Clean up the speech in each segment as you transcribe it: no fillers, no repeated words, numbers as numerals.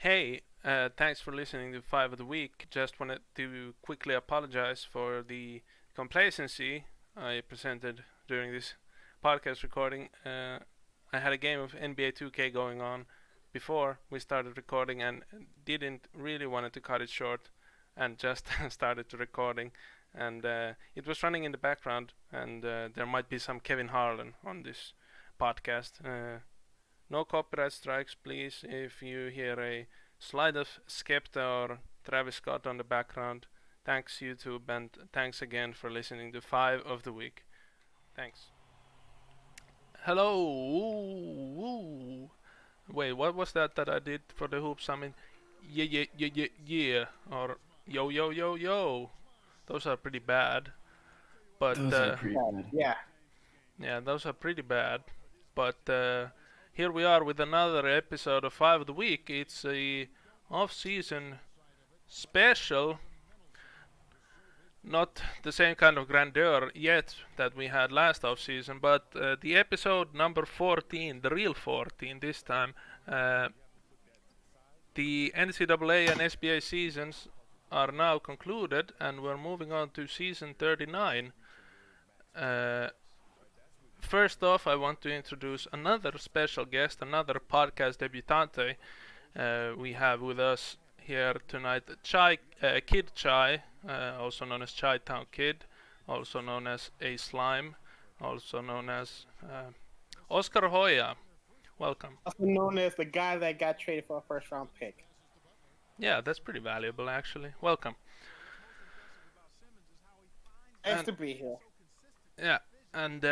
Hey, thanks for listening to 5 of the Week. Just wanted to quickly apologize for the complacency I presented during this podcast recording. I had a game of NBA 2K going on before we started recording and didn't really wanted to cut it short and just started to recording. And it was running in the background, and there might be some Kevin Harlan on this podcast. No copyright strikes, please. If you hear a slide of Skepta or Travis Scott on the background, thanks YouTube and thanks again for listening to 5 of the Week. Thanks. Hello. Ooh. Wait, what was that I did for the hoops? I mean, yeah, or yo, yo, yo, yo. Those are pretty bad. But Those are pretty bad. Yeah. yeah, those are pretty bad. But here we are with another episode of 5 of the Week. It's a off-season special. Not the same kind of grandeur yet that we had last off-season, but the episode number 14, the real 14 this time. Uh, the NCAA and SBA seasons are now concluded, and we're moving on to season 39. Uh, First off, I want to introduce another special guest, another podcast debutante. We have with us here tonight KidChi, also known as Chi Town Kid, also known as A Slime, also known as Oscar Hoya. Welcome. Also known as the guy that got traded for a first round pick. Yeah, that's pretty valuable actually. Welcome. Nice And to be here. yeah, and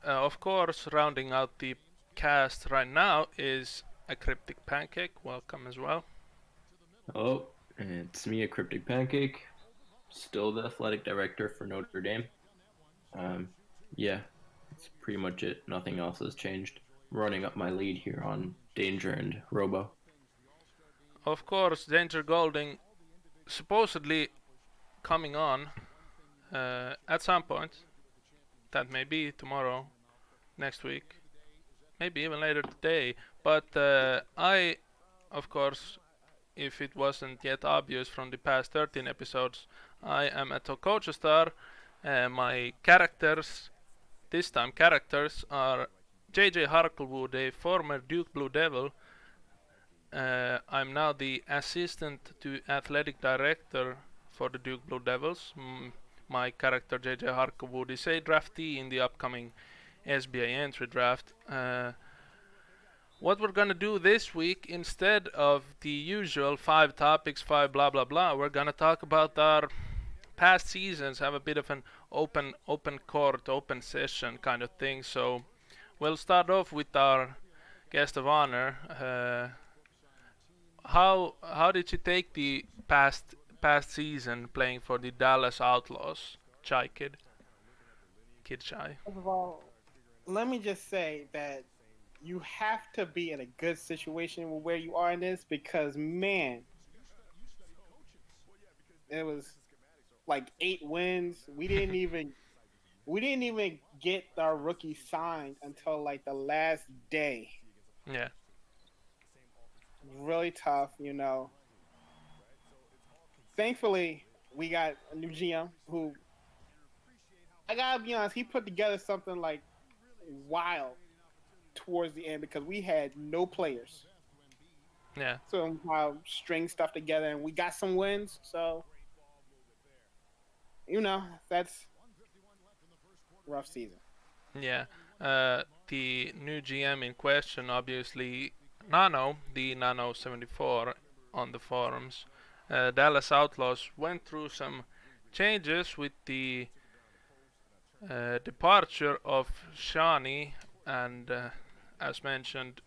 of course, rounding out the cast right now is aCrypticPancake. Welcome as well. Hello, it's me, aCrypticPancake, still the athletic director for Notre Dame. Um, yeah, that's pretty much it. Nothing else has changed. I'm running up my lead here on Danger and Robo. Of course, Danger Golding supposedly coming on at some point. That may be tomorrow, next week, maybe even later today. But I, of course, if it wasn't yet obvious from the past 13 episodes, I am a Tokocha star. My characters, this time characters, are JJ Harklewood, a former Duke Blue Devil. I'm now the assistant to athletic director for the Duke Blue Devils. My character JJ Harklewood is a draftee in the upcoming SBA entry draft. What we're gonna do this week, instead of the usual 5 topics, 5 blah blah blah, we're gonna talk about our past seasons, have a bit of an open court, open session kind of thing. So we'll start off with our guest of honor. How did you take the past season playing for the Dallas Outlaws, Chai Kid Chai? First of all, let me just say that you have to be in a good situation with where you are in this because man, it was like 8 wins. We didn't even get our rookie signed until like the last day. Yeah, Really tough. Thankfully, we got a new GM who I gotta be honest, he put together something like wild towards the end because we had no players. yeah, So string stuff together and we got some wins. So that's rough season. yeah. The new GM in question, obviously, the Nano 74 on the forums. Dallas Outlaws went through some changes with the departure of Shani and, as mentioned,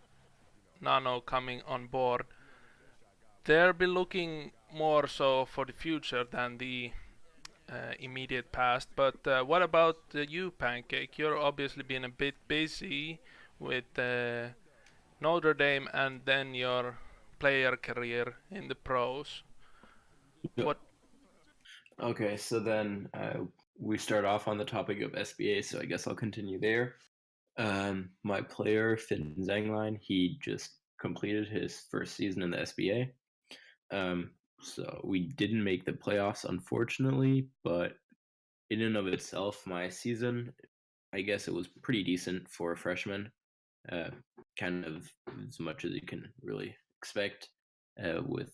Nano coming on board. They'll be looking more so for the future than the immediate past. But what about you, Pancake? You're obviously been a bit busy with Notre Dame and then your player career in the pros. Yep. What? Okay, so then we start off on the topic of SBA, so I guess I'll continue there. My player, Finn Zangline, he just completed his first season in the SBA. So we didn't make the playoffs, unfortunately, but in and of itself, my season, I guess it was pretty decent for a freshman. Kind of as much as you can really expect. With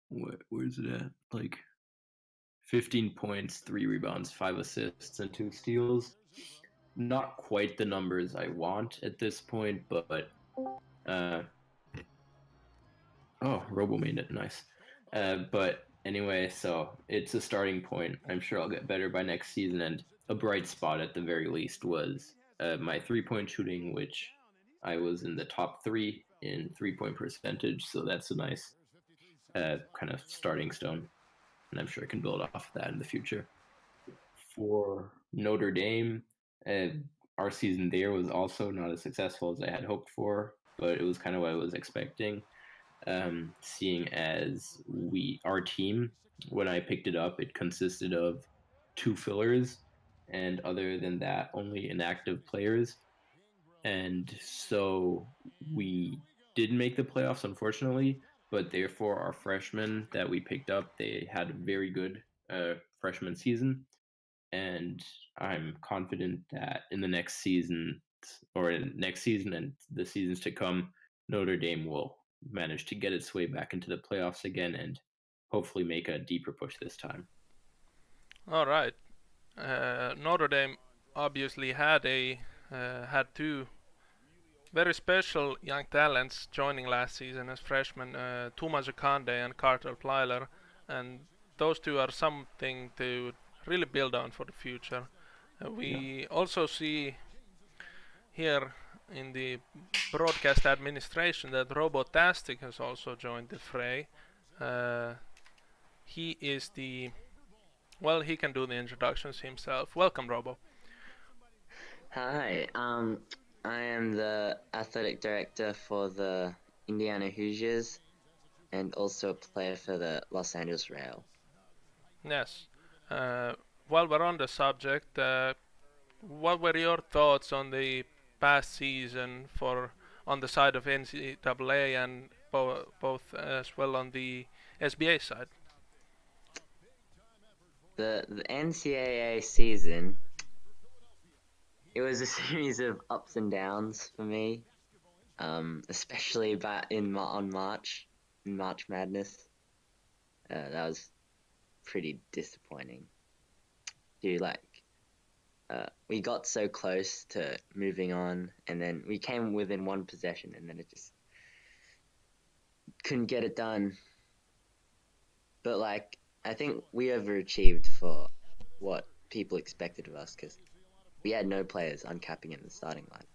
where's it at? Like 15 points, 3 rebounds, 5 assists, and 2 steals. Not quite the numbers I want at this point, but Robo made it nice. But anyway, so it's a starting point. I'm sure I'll get better by next season, and a bright spot at the very least was my 3-point shooting, which I was in the top 3 in 3-point percentage. So that's a nice kind of starting stone, and I'm sure I can build off of that in the future. For Notre Dame, our season there was also not as successful as I had hoped for, but it was kind of what I was expecting. Seeing as our team, when I picked it up, it consisted of 2 fillers, and other than that, only inactive players. And so we didn't make the playoffs, unfortunately, but therefore our freshmen that we picked up, they had a very good freshman season, and I'm confident that in the next season and the seasons to come, Notre Dame will manage to get its way back into the playoffs again and hopefully make a deeper push this time. All right. Notre Dame obviously had two very special young talents joining last season as freshmen, Tuma Jakande and Carter Plyler, and those two are something to really build on for the future. We also see here in the broadcast administration that Robotastic has also joined the fray. He is he can do the introductions himself. Welcome, Robo. Hi, I am the athletic director for the Indiana Hoosiers and also a player for the Los Angeles Real. Yes. While we're on the subject, what were your thoughts on the past season on the side of NCAA and both as well on the SBA side? The NCAA season, it was a series of ups and downs for me, especially in March Madness. That was pretty disappointing. We got so close to moving on, and then we came within one possession, and then it just couldn't get it done. But I think we overachieved for what people expected of us, because we had no players uncapping in the starting line.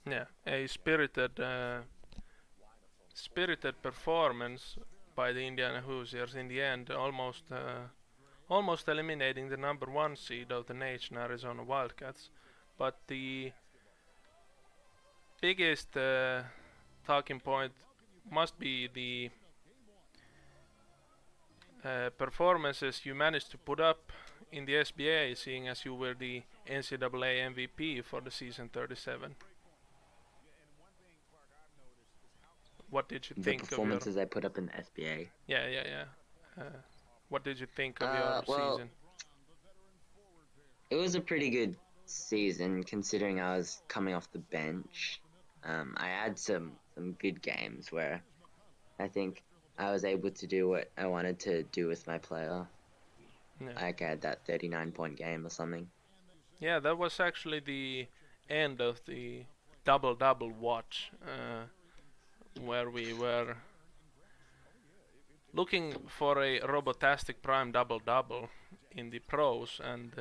Yeah, a spirited performance by the Indiana Hoosiers in the end, almost eliminating the number 1 seed of the nation, Arizona Wildcats. But the biggest talking point must be the performances you managed to put up in the SBA, seeing as you were the NCAA MVP for the season 37. What did you think of the performances I put up in the SBA? Yeah. What did you think of your season? It was a pretty good season considering I was coming off the bench. I had some good games where I think I was able to do what I wanted to do with my player. Yeah. Like I had that 39-point game or something. Yeah, that was actually the end of the double-double watch, where we were looking for a Robotastic Prime double-double in the pros, and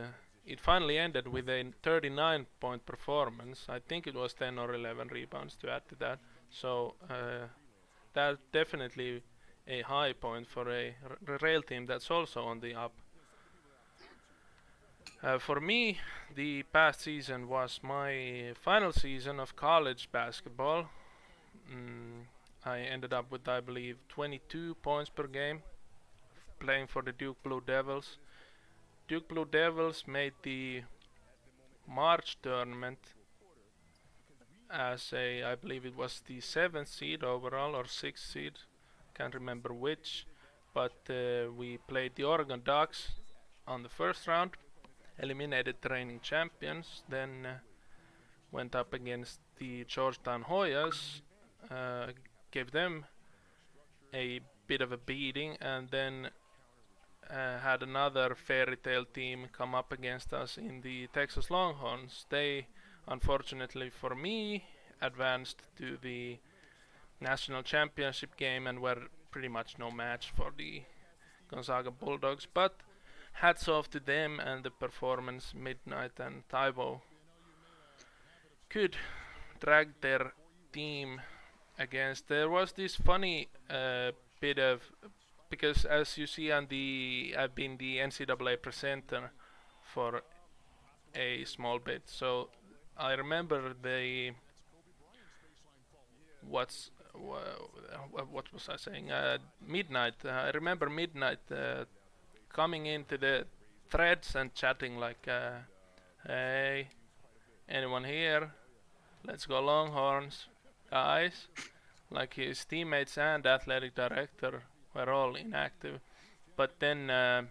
it finally ended with a 39-point performance. I think it was 10 or 11 rebounds to add to that. So that's definitely a high point for a rail team that's also on the up. For me, the past season was my final season of college basketball. I ended up with, I believe, 22 points per game playing for the Duke Blue Devils. Duke Blue Devils made the March tournament as I believe it was the 7th seed overall or 6th seed, can't remember which, but we played the Oregon Ducks on the first round, eliminated the reigning champions, then went up against the Georgetown Hoyas, gave them a bit of a beating, and then had another fairy tale team come up against us in the Texas Longhorns. They, unfortunately for me, advanced to the national championship game and were pretty much no match for the Gonzaga Bulldogs. But hats off to them and the performance Midnight and Taiwo could drag their team against. There was this funny bit of, because as you see on the, I've been the NCAA presenter for a small bit, so I remember the what was I saying? Midnight. I remember Midnight coming into the threads and chatting like, "Hey, anyone here? Let's go Longhorns, guys!" Like his teammates and athletic director were all inactive, but then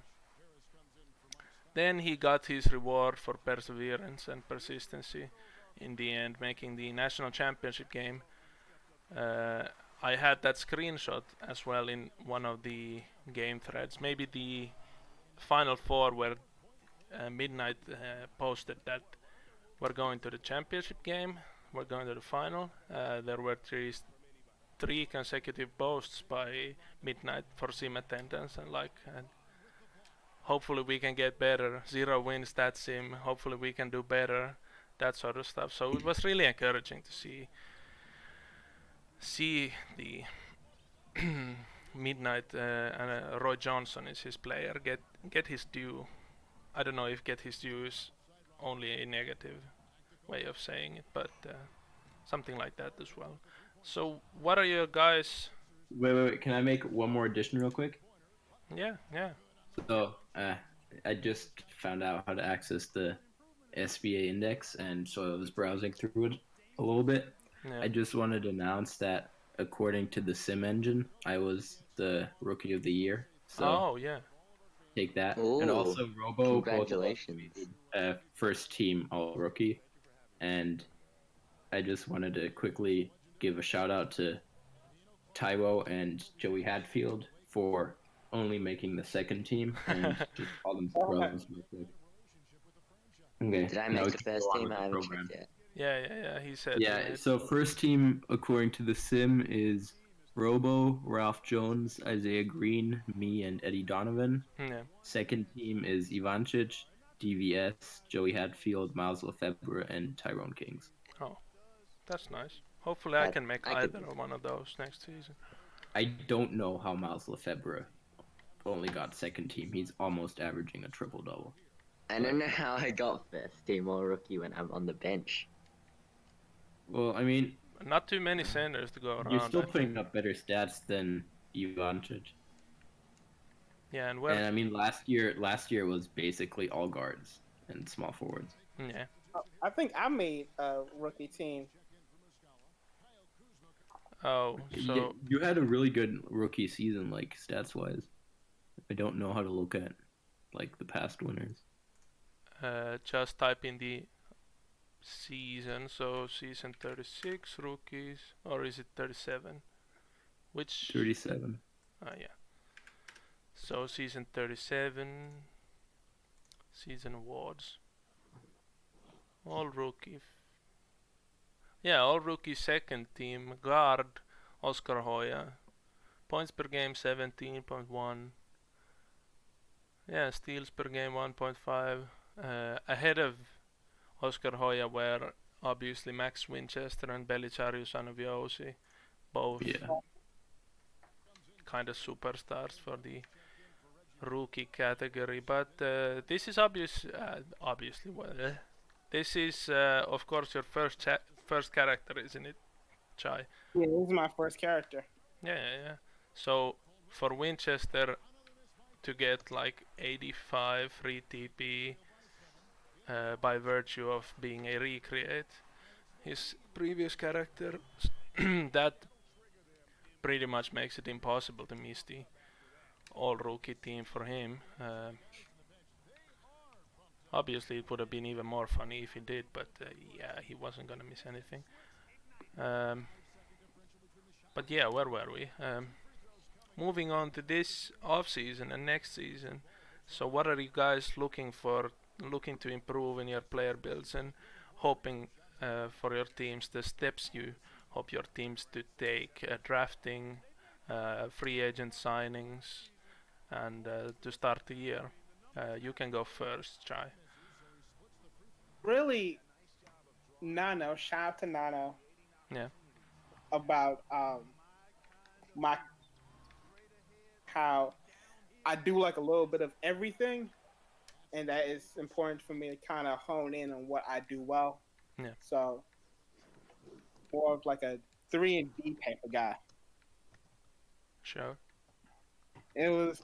he got his reward for perseverance and persistency in the end, making the national championship game. I had that screenshot as well in one of the game threads. Maybe the Final Four where Midnight posted that we're going to the championship game, we're going to the final. There were three consecutive posts by Midnight for sim attendance and like. Hopefully we can get better. 0 wins that sim. Hopefully we can do better. That sort of stuff. So it was really encouraging to see the Midnight and Roy Johnson is his player get his due. I don't know if get his due is only a negative way of saying it, but something like that as well. So what are your guys? Wait. Can I make one more addition real quick? Yeah. So, I just found out how to access the SBA index, and so I was browsing through it a little bit. Yeah. I just wanted to announce that according to the Sim Engine, I was the Rookie of the Year. So Oh yeah. take that. Ooh, and also Robo, congratulations. first team All Rookie. And I just wanted to quickly give a shout out to Taiwo and Joey Hadfield for only making the second team, and just call them pros real quick. Okay. Did I now make we the can first go on team? with I the haven't program. checked yet. Yeah. He said. Yeah, it. so first team according to the sim is Robo, Ralph Jones, Isaiah Green, me, and Eddie Donovan. Yeah. Second team is Ivancic, DVS, Joey Hadfield, Miles Lefebvre, and Tyrone Kings. Oh, that's nice. Hopefully I can make I could- either one of those next season. I don't know how Miles Lefebvre only got second team. He's almost averaging a triple double. I don't know how I got first team All Rookie when I'm on the bench. Well, I mean, Not too many centers to go around. you're still I putting think. up better stats than Ivancic. Yeah, and And I mean, last year was basically all guards and small forwards. yeah. I think I made a rookie team. Oh, so You had a really good rookie season, like stats wise. I don't know how to look at like the past winners. just type in the season. So season 36 rookies, or is it 37? Which? 37. Yeah. So season 37, season awards. All rookie. Yeah, all rookie second team. Guard, Oscar Hoya. Points per game 17.1. Yeah, steals per game 1.5. Ahead of Oscar Hoya were obviously Max Winchester and Belicharius Anaviosi. Both Yeah. kind of superstars for the rookie category. But this is obviously this is of course your first character, isn't it, Chai? Yeah, this is my first character. Yeah. So for Winchester to get like 85 free TP by virtue of being a recreate, his previous character, that pretty much makes it impossible to miss the all rookie team for him. Obviously, it would have been even more funny if he did, but yeah, he wasn't gonna miss anything. Um, but yeah, where were we? Moving on to this off season and next season. So, what are you guys looking for? Looking to improve in your player builds and hoping for your teams, the steps you hope your teams to take, drafting, free agent signings, and to start the year. You can go first, Chai. Really, Nano, shout out to Nano Yeah. about my how I do like a little bit of everything, and that is important for me to kind of hone in on what I do well. Yeah. So more of like a 3 and D type of guy. Sure. It was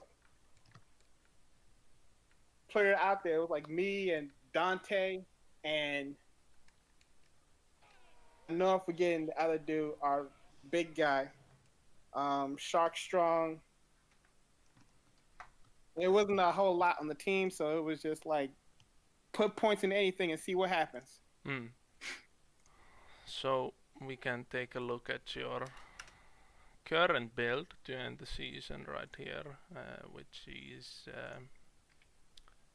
player out there. It was like me and Dante, and I know I'm forgetting the other dude, our big guy, Shark Strong. It wasn't a whole lot on the team, so it was just like put points in anything and see what happens. Mm. So we can take a look at your current build to end the season right here, which is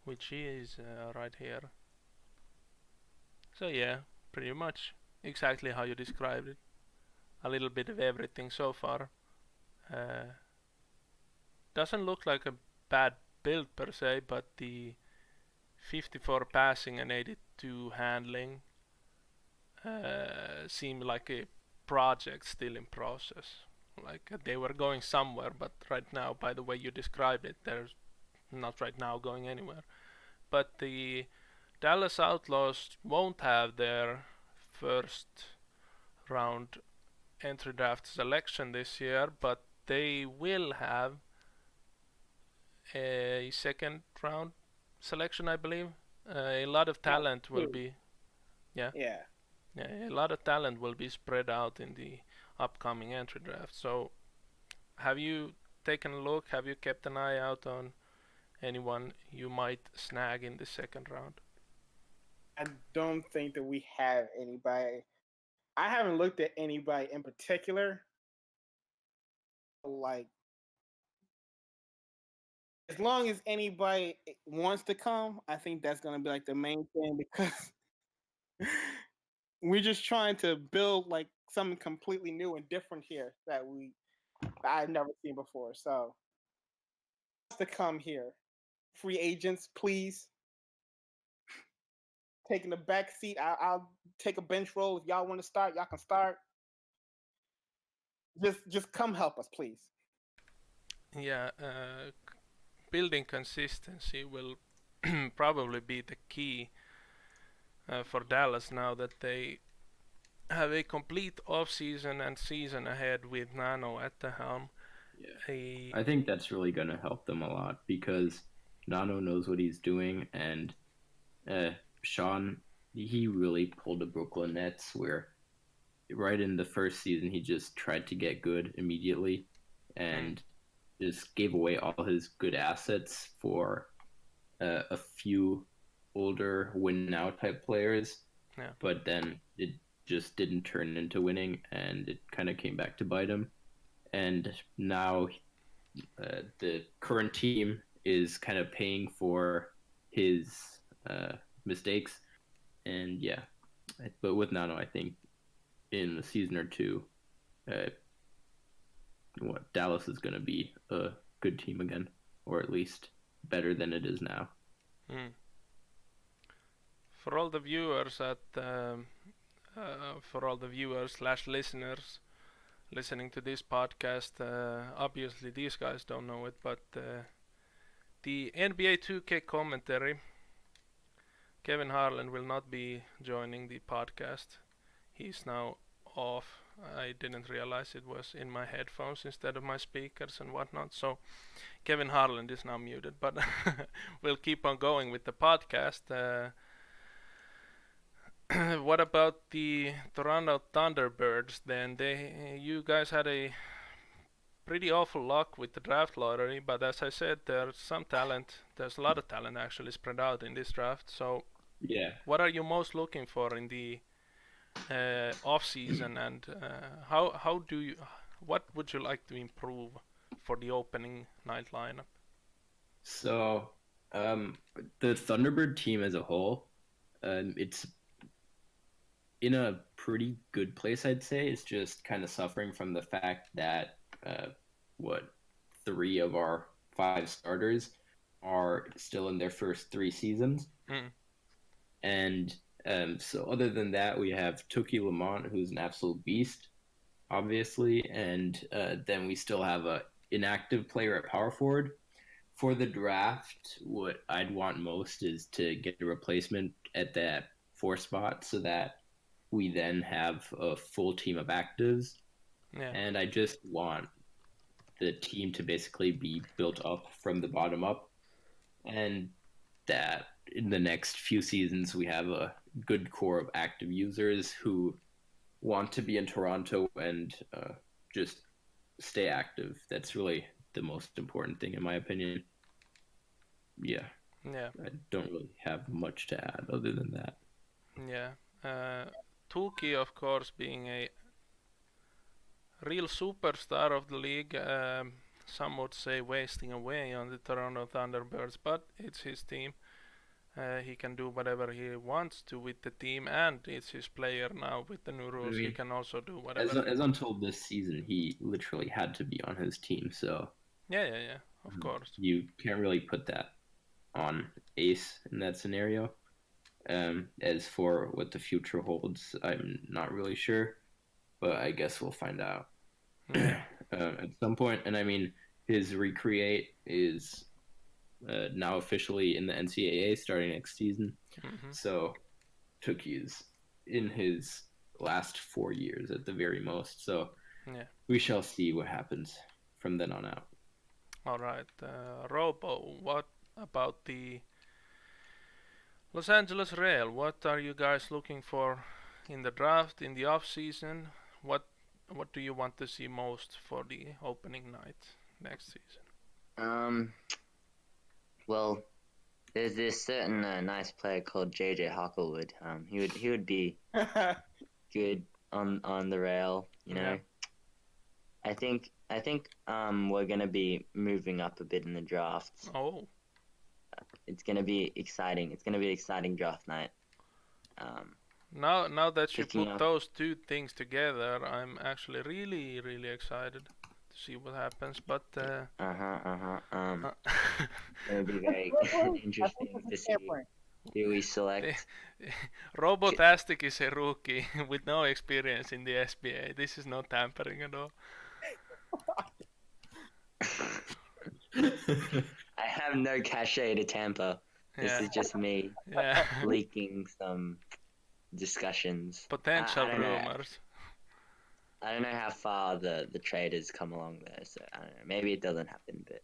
right here. So yeah, pretty much exactly how you described it. A little bit of everything so far. Doesn't look like a bad build per se, but the 54 passing and 82 handling seem like a project still in process. Like they were going somewhere, but right now, by the way you described it, they're not right now going anywhere. But the Dallas Outlaws won't have their first round entry draft selection this year, but they will have a second round selection, I believe. A lot of talent will be, yeah, Yeah. a lot of talent will be spread out in the upcoming entry draft. So, have you taken a look? Have you kept an eye out on anyone you might snag in the second round? I don't think that we have anybody. I haven't looked at anybody in particular. Like, as long as anybody wants to come, I think that's going to be like the main thing because we're just trying to build like something completely new and different here that I've never seen before. So, to come here, free agents, please. Taking the back seat. I'll take a bench role if y'all want to start. Y'all can start. Just come help us, please. Yeah, building consistency will probably be the key for Dallas now that they have a complete off season and season ahead with Nano at the helm. Yeah. I think that's really going to help them a lot because Nano knows what he's doing, and Sean, he really pulled the Brooklyn Nets where right in the first season he just tried to get good immediately and just gave away all his good assets for a few older win now type players. Yeah. But then it just didn't turn into winning, and it kind of came back to bite him. And now the current team is kind of paying for his mistakes. And yeah, but with Nano, I think in a season or two, Dallas is going to be a good team again, or at least better than it is now. For all the viewers slash listeners listening to this podcast, obviously these guys don't know it, but the NBA 2K commentary, Kevin Harlan will not be joining the podcast. He's now off. I didn't realize it was in my headphones instead of my speakers and whatnot. So Kevin Harlan is now muted, but we'll keep on going with the podcast. what about the Toronto Thunderbirds then? You guys had a pretty awful luck with the draft lottery, but as I said, there's some talent. There's a lot of talent actually spread out in this draft. So, Yeah. what are you most looking for in the off season, and how do you? What would you like to improve for the opening night lineup? So, the Thunderbird team as a whole, it's in a pretty good place, I'd say. It's just kind of suffering from the fact that what 3 of our 5 starters are still in their first 3 seasons, and so other than that, we have Tuki Lamont, who's an absolute beast, obviously, and then we still have a inactive player at power forward. For the draft, what I'd want most is to get a replacement at that 4 spot so that we then have a full team of actives. Yeah. And I just want the team to basically be built up from the bottom up, and that in the next few seasons we have a good core of active users who want to be in Toronto and just stay active. That's really the most important thing in my opinion. Yeah. Yeah. I don't really have much to add other than that. Yeah. Tuki, of course, being a real superstar of the league, some would say wasting away on the Toronto Thunderbirds, but it's his team. He can do whatever he wants to with the team, and it's his player now with the new rules. He can also do whatever. As until this season, he literally had to be on his team, so yeah, of course. You can't really put that on Ace in that scenario. As for what the future holds, I'm not really sure, but I guess we'll find out at some point. And I mean, his Recreate is now officially in the NCAA starting next season. So Tuki's in his last 4 years at the very most. So we shall see what happens from then on out. All right, Robo, what about the Los Angeles Real? What are you guys looking for in the draft, in the off season? What do you want to see most for the opening night next season? Well, there's this certain nice player called JJ Hucklewood. He would be good on the rail. You know, I think we're gonna be moving up a bit in the draft. Oh. It's gonna be exciting. It's gonna be an exciting draft night. Now that you put those two things together, I'm actually really excited to see what happens. But it'll be very interesting to see who we select. Robotastic is a rookie with no experience in the SBA. This is no tampering at all. I have no cachet to tamper. This is just me leaking some discussions. Potential rumors. I don't know how far the trade has come along there, so I don't know. Maybe it doesn't happen, but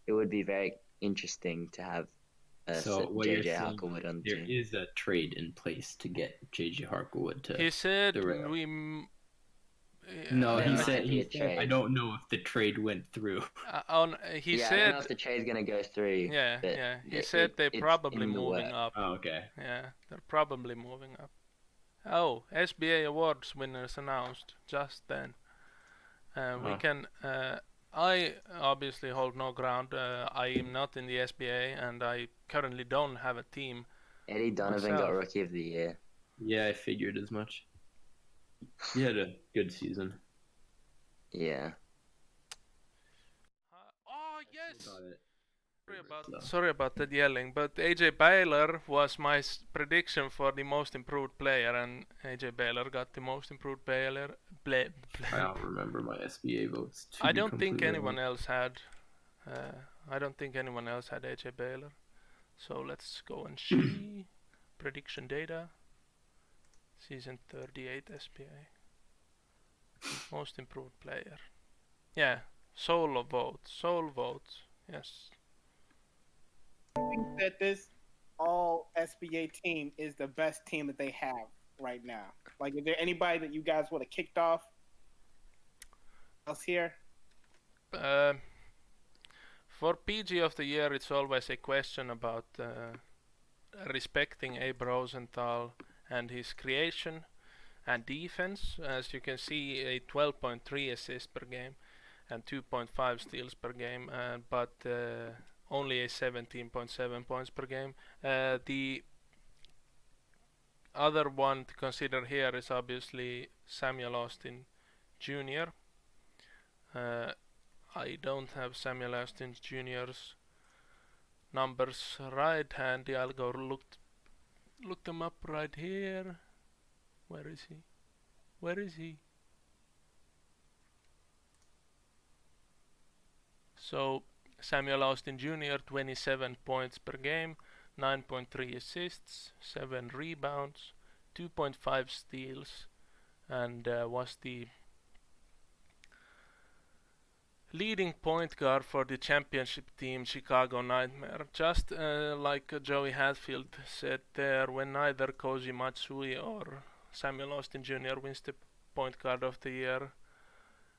it would be very interesting to have JJ Harklewood on the team. There is a trade in place to get JJ Harklewood to. He said we. No, he said I don't know if the trade went through. He said I don't know if the trade's gonna go through. Yeah. He said they're probably moving up. Oh, okay. Yeah, they're probably moving up. Oh, SBA awards winners announced just then. We can. I obviously hold no ground. I am not in the SBA, and I currently don't have a team. Eddie Donovan got Rookie of the Year. Yeah, I figured as much. He had a good season. Yeah. Oh yes. Sorry about that yelling, but AJ Baylor was my prediction for the most improved player, and AJ Baylor got the most improved player. I don't remember my SBA votes. I don't think anyone else had. I don't think anyone else had AJ Baylor. So let's go and see prediction data. Season 38 SBA. Most improved player. Yeah, sole vote. Yes. That this all SBA team is the best team that they have right now? Like, is there anybody that you guys would have kicked off else here? Uh, for PG of the year, it's always a question about respecting Abe Rosenthal and his creation and defense. As you can see, a 12.3 assists per game and 2.5 steals per game, but only a 17.7 points per game. The other one to consider here is obviously Samuel Austin Jr. I don't have Samuel Austin Jr.'s numbers right handy. I'll go look them up right here. Where is he? Where is he? So Samuel Austin Jr. 27 points per game, 9.3 assists, 7 rebounds, 2.5 steals, and was the leading point guard for the championship team Chicago Nightmare. Just like Joey Hatfield said there, when neither Koji Matsui or Samuel Austin Jr. wins the point guard of the year.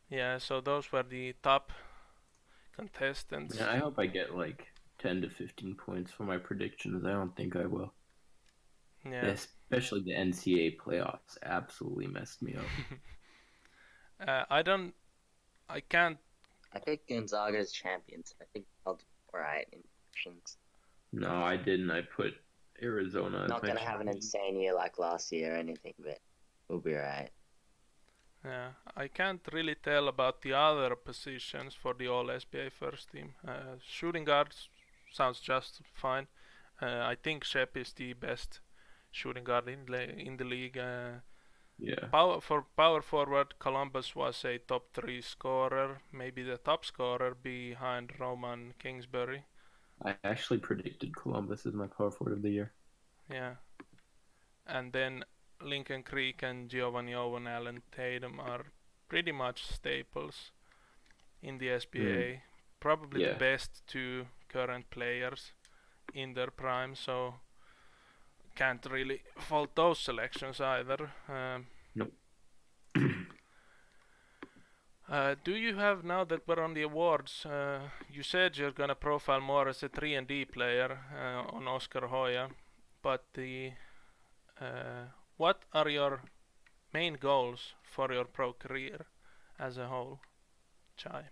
Yeah, so those were the top contestants. Yeah, I hope I get like 10 to 15 points for my predictions. I don't think I will. Yeah. Especially the NCAA playoffs absolutely messed me up. I can't. I picked Gonzaga as champions. I think I'll do alright in predictions. No, I didn't. I put Arizona as Not my gonna have an champion. insane year like last year or anything, but we'll be alright. Yeah, I can't really tell about the other positions for the All SBA first team. Shooting guards sounds just fine. I think Shep is the best shooting guard in the league. Yeah. For power forward, Columbus was a top 3 scorer, maybe the top scorer behind Roman Kingsbury. I actually predicted Columbus as my power forward of the year. Yeah. And then Lincoln Creek and Giovanni Owen, Allen Tatum are pretty much staples in the SBA. Probably the best 2 current players in their prime, so can't really fault those selections either. Nope. Do you have, now that we're on the awards, you said you're gonna profile more as a 3-and-D player on Oscar Hoya, but what are your main goals for your pro career as a whole, Chai?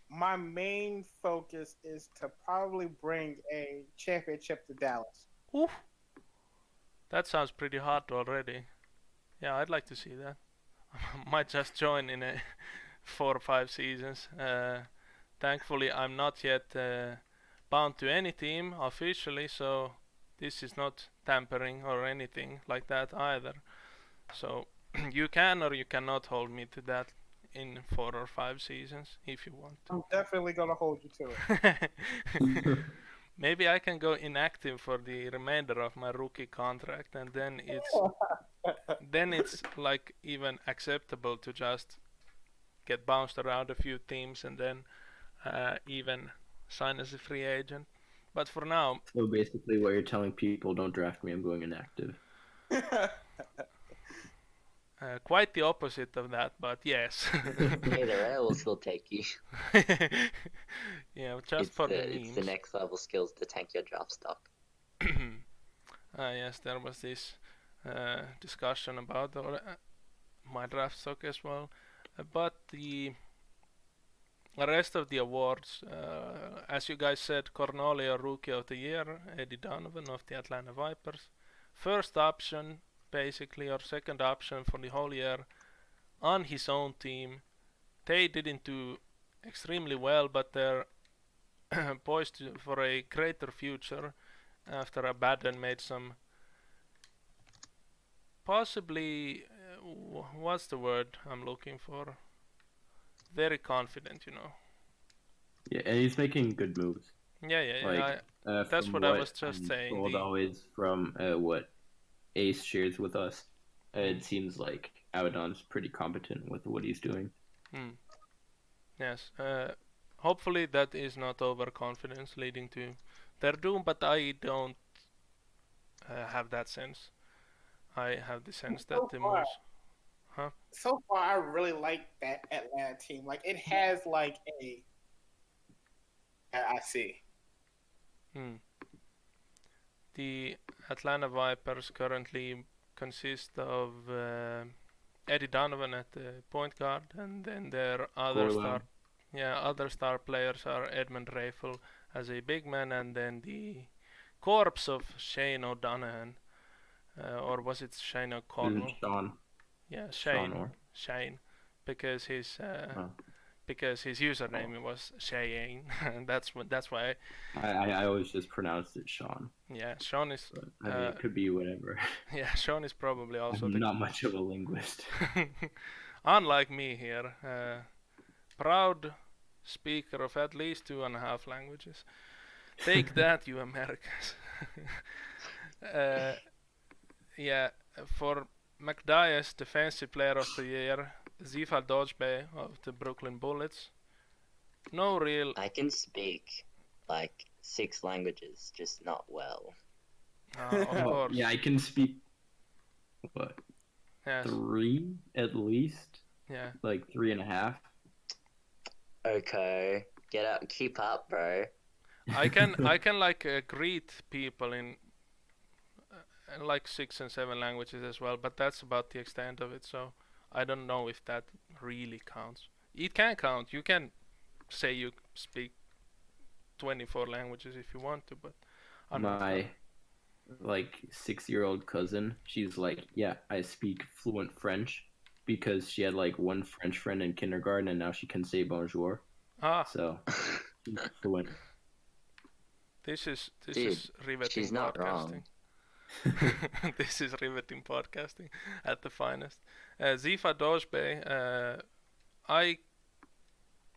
My main focus is to probably bring a championship to Dallas. Oof. That sounds pretty hot already. Yeah, I'd like to see that. Might just join in 4 or 5 seasons. Thankfully, I'm not yet bound to any team officially, so this is not tampering or anything like that either. So you can or you cannot hold me to that in 4 or 5 seasons if you want to. I'm definitely gonna hold you to it. Maybe I can go inactive for the remainder of my rookie contract, and then it's like even acceptable to just get bounced around a few teams and then even sign as a free agent. But for now, so basically what you're telling people, don't draft me, I'm going inactive. quite the opposite of that, but yes. Either way, we'll still take you. Yeah, just for the memes. It's the next level skills to tank your draft stock. Yes, there was this discussion about my draft stock as well. But the rest of the awards, as you guys said, Cornolio Rookie of the Year, Eddie Donovan of the Atlanta Vipers. First option, basically, or second option for the whole year on his own team. They didn't do extremely well, but they're poised for a greater future after Abaddon made some possibly, what's the word I'm looking for? Very confident, you know. Yeah, and he's making good moves. Yeah. That's what I was just saying. Told always from what Ace shares with us, it seems like Abaddon's pretty competent with what he's doing. Yes. Hopefully that is not overconfidence leading to they're doomed, but I don't have that sense. I have the sense that So the far, moves, huh? so far, I really like that Atlanta team. Like it has like a. I see. Hmm. The Atlanta Vipers currently consist of Eddie Donovan at the point guard, and then their Gorlab. other star players are Edmund Rayful as a big man, and then the corpse of Shane O'Donovan, or was it Shane O'Connell? Sean. Yeah, Sean or. Shane, because his Oh. because his username was Shane, and that's why. I always just pronounced it Sean. Yeah, Sean is. But, I mean, it could be whatever. Yeah, Sean is probably also I'm not much of a linguist. unlike me here, proud speaker of at least 2.5 languages. Take that, you Americans. uh, yeah, for McDyess, Defensive Player of the Year, Zifa Dodgebay of the Brooklyn Bullets. No real. I can speak like 6 languages, just not well. Of course. Yeah, I can speak. What? Yes. 3 at least? Yeah. Like 3.5. Okay, get up, keep up, bro. I can like greet people in like 6 and 7 languages as well, but that's about the extent of it. So I don't know if that really counts. It can count. You can say you speak 24 languages if you want to, but I'm not. My like 6-year-old cousin, she's like, yeah, I speak fluent French because she had like one French friend in kindergarten and now she can say bonjour. Ah, So she's fluent. this is Dude, riveting she's not podcasting. wrong. This is riveting podcasting at the finest. Zifa Dojbe, I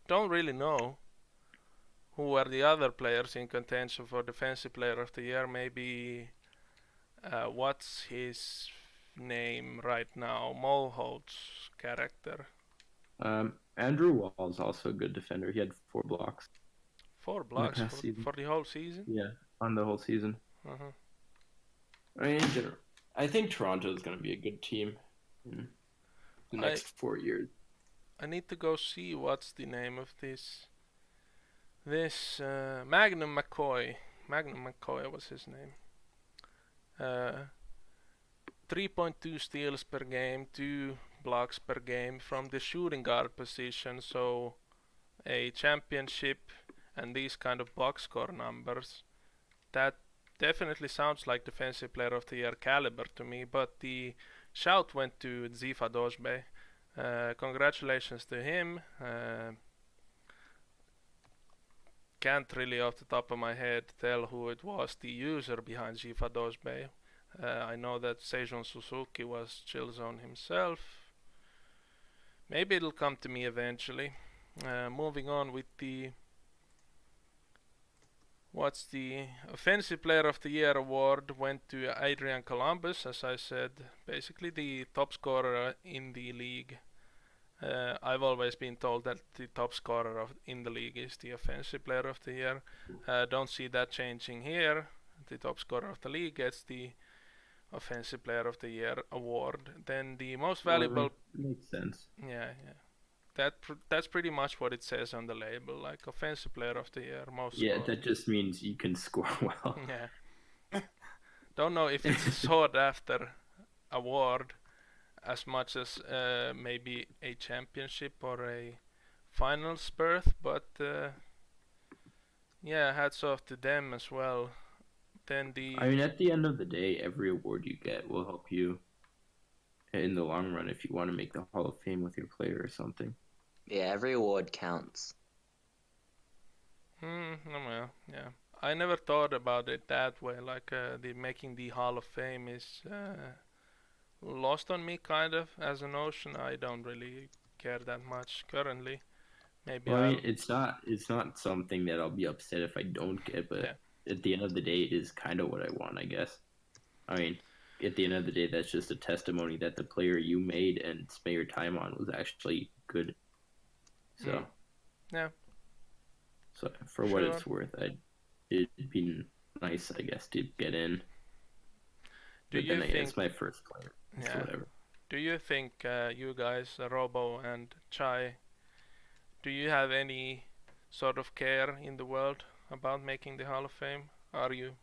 don't really know who are the other players in contention for Defensive Player of the Year. Maybe what's his name right now? Mulholt's character. Andrew Wall's also a good defender. He had 4 blocks. 4 blocks past season. for the whole season. Yeah, on the whole season. Uh-huh. I mean, in general, I think Toronto is going to be a good team in the next 4 years. I need to go see what's the name of this. Magnum McCoy. Magnum McCoy was his name. 3.2 steals per game, 2 blocks per game from the shooting guard position. So a championship and these kind of box score numbers. That definitely sounds like Defensive Player of the Year caliber to me. But the shout went to Zifa Dojbe. Congratulations to him. Can't really off the top of my head tell who it was, the user behind Zifa Dojbe. I know that Seijun Suzuki was Chillzone himself. Maybe it'll come to me eventually. Moving on with the Offensive Player of the Year award went to Adrian Columbus, as I said, basically the top scorer in the league. I've always been told that the top scorer in the league is the Offensive Player of the Year. Don't see that changing here. The top scorer of the league gets the Offensive Player of the Year award. Then the most valuable. Makes sense. Yeah. That's pretty much what it says on the label, like Offensive Player of the Year, most. Yeah, scored. that just means you can score well. Yeah. Don't know if it's a sought after award as much as maybe a championship or a finals berth, but yeah, hats off to them as well. Then I mean, at the end of the day, every award you get will help you in the long run if you want to make the Hall of Fame with your player or something. Yeah, every award counts. Well, yeah. I never thought about it that way. Like the making the Hall of Fame is lost on me, kind of, as a notion. I don't really care that much currently. Maybe well, I mean, it's not something that I'll be upset if I don't get, but yeah. At the end of the day, it is kind of what I want, I guess. I mean, at the end of the day, that's just a testimony that the player you made and spent your time on was actually good. So yeah. So for what it's worth, it'd be nice, I guess, to get in. Do But you then think? it's my first player, so Yeah. whatever. Do you think you guys, Robo and Chai, do you have any sort of care in the world about making the Hall of Fame? Are you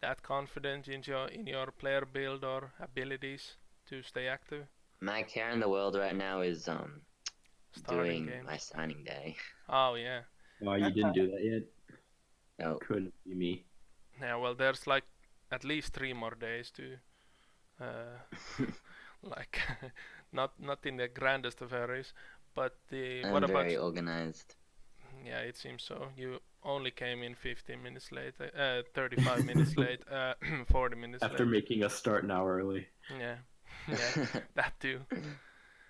that confident in your player build or abilities to stay active? My care in the world right now is Starting doing my games. signing day. Oh yeah. Oh, you didn't do that yet? No, Couldn't be me. Yeah. Well, there's like at least 3 more days to, like, not in the grandest of hurries, but what I'm about? very organized. Yeah, it seems so. You only came in 15 minutes late, 35 minutes late, 40 minutes After late. making us start an hour early. Yeah, yeah, that too.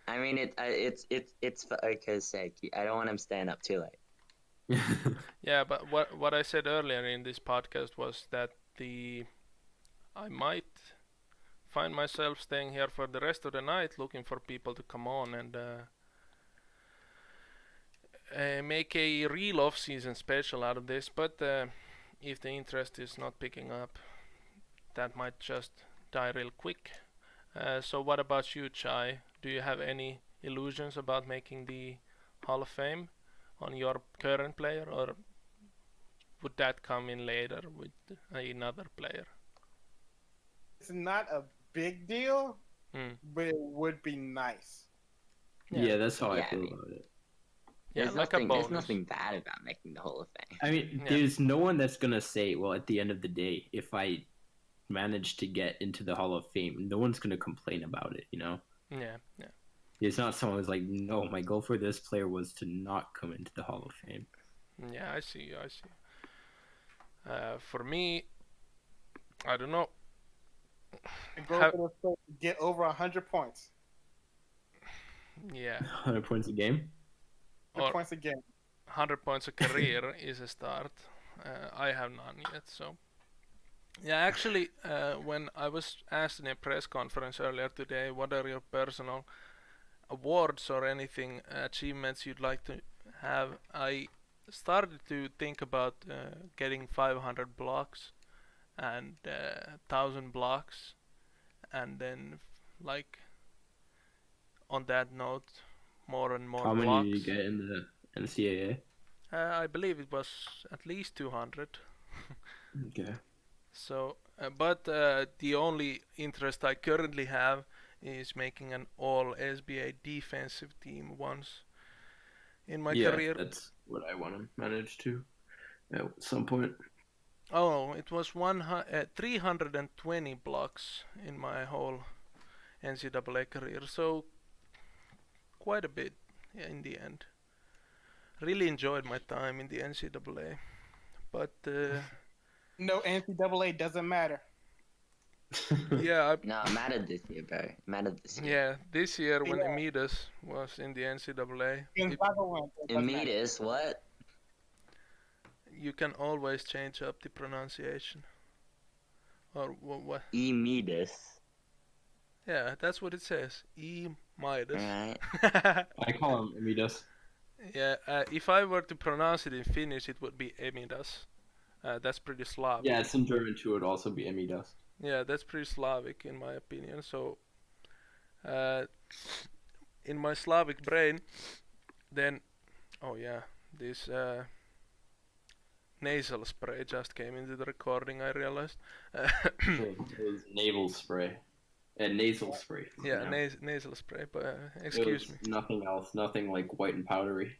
I mean, it's for Oko's sake. I don't want him staying up too late. Yeah, but what I said earlier in this podcast was that I might find myself staying here for the rest of the night, looking for people to come on and make a real off-season special out of this. But if the interest is not picking up, that might just die real quick. So what about you, Chai? Do you have any illusions about making the Hall of Fame on your current player, or would that come in later with another player? It's not a big deal, Mm. but it would be nice. Yeah, that's how I Yeah, I feel mean- about it. Yeah, There's like nothing. a bonus. There's nothing bad about making the Hall of Fame. I mean, Yeah. there's no one that's gonna say, well, at the end of the day, if I manage to get into the Hall of Fame, no one's gonna complain about it, you know? Yeah, yeah. It's not someone who's like, no, my goal for this player was to not come into the Hall of Fame. Yeah, I see. For me, I don't know. The goal Have- for this player is to get over 100 points. Yeah, 100 points a game? 100 Or- points a game. 100 points a career is a start. I have none yet, so. Yeah, actually, when I was asked in a press conference earlier today, what are your personal awards or anything achievements you'd like to have, I started to think about getting 500 blocks and 1,000 blocks, and then like on that note, more and more How blocks. many did you get in the NCAA? I believe it was at least 200. Okay. So, but the only interest I currently have is making an all SBA defensive team once in my yeah, career. that's what I want to manage to at some point. Oh, it was 320 blocks in my whole NCAA career, so quite a bit in the end. Really enjoyed my time in the NCAA, but No, NCAA doesn't matter. yeah, No, it mattered this year, bro. It mattered this year. yeah, this year when Yeah. Amidas was in the NCAA, Gonzaga won. It doesn't matter. Amidas, what? you can always change up the pronunciation. Or what? Amidas. Yeah, that's what it says. Midas. Alright. I call him Amidas. Yeah, if I were to pronounce it in Finnish, it would be Emidas. That's pretty Slavic. Yeah, it's in German too. It would also be Amidas. Yeah, that's pretty Slavic in my opinion. So, in my Slavic brain, then, oh yeah, this nasal spray just came into the recording. I realized. It was navel spray. Nasal spray. Yeah, No. nasal spray. But It excuse was me. nothing else. Nothing like white and powdery.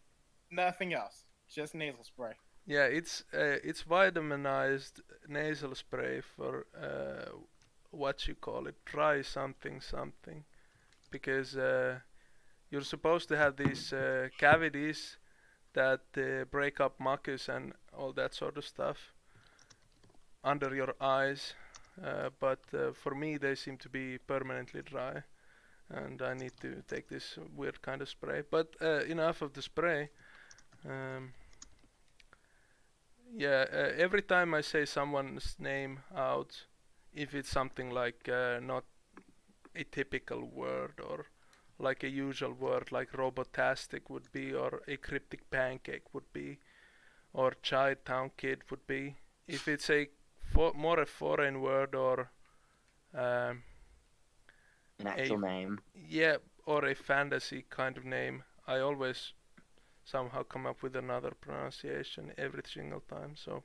Nothing else. Just nasal spray. Yeah, it's vitaminized nasal spray for what you call it, dry something, because you're supposed to have these cavities that break up mucus and all that sort of stuff under your eyes, but for me they seem to be permanently dry, and I need to take this weird kind of spray. But enough of the spray. Yeah, every time I say someone's name out, if it's something like not a typical word or like a usual word like Robotastic would be, or aCrypticPancake would be, or Chi Town Kid would be, if it's a more a foreign word or um, An a actual name. yeah, or a fantasy kind of name. I always somehow come up with another pronunciation every single time, so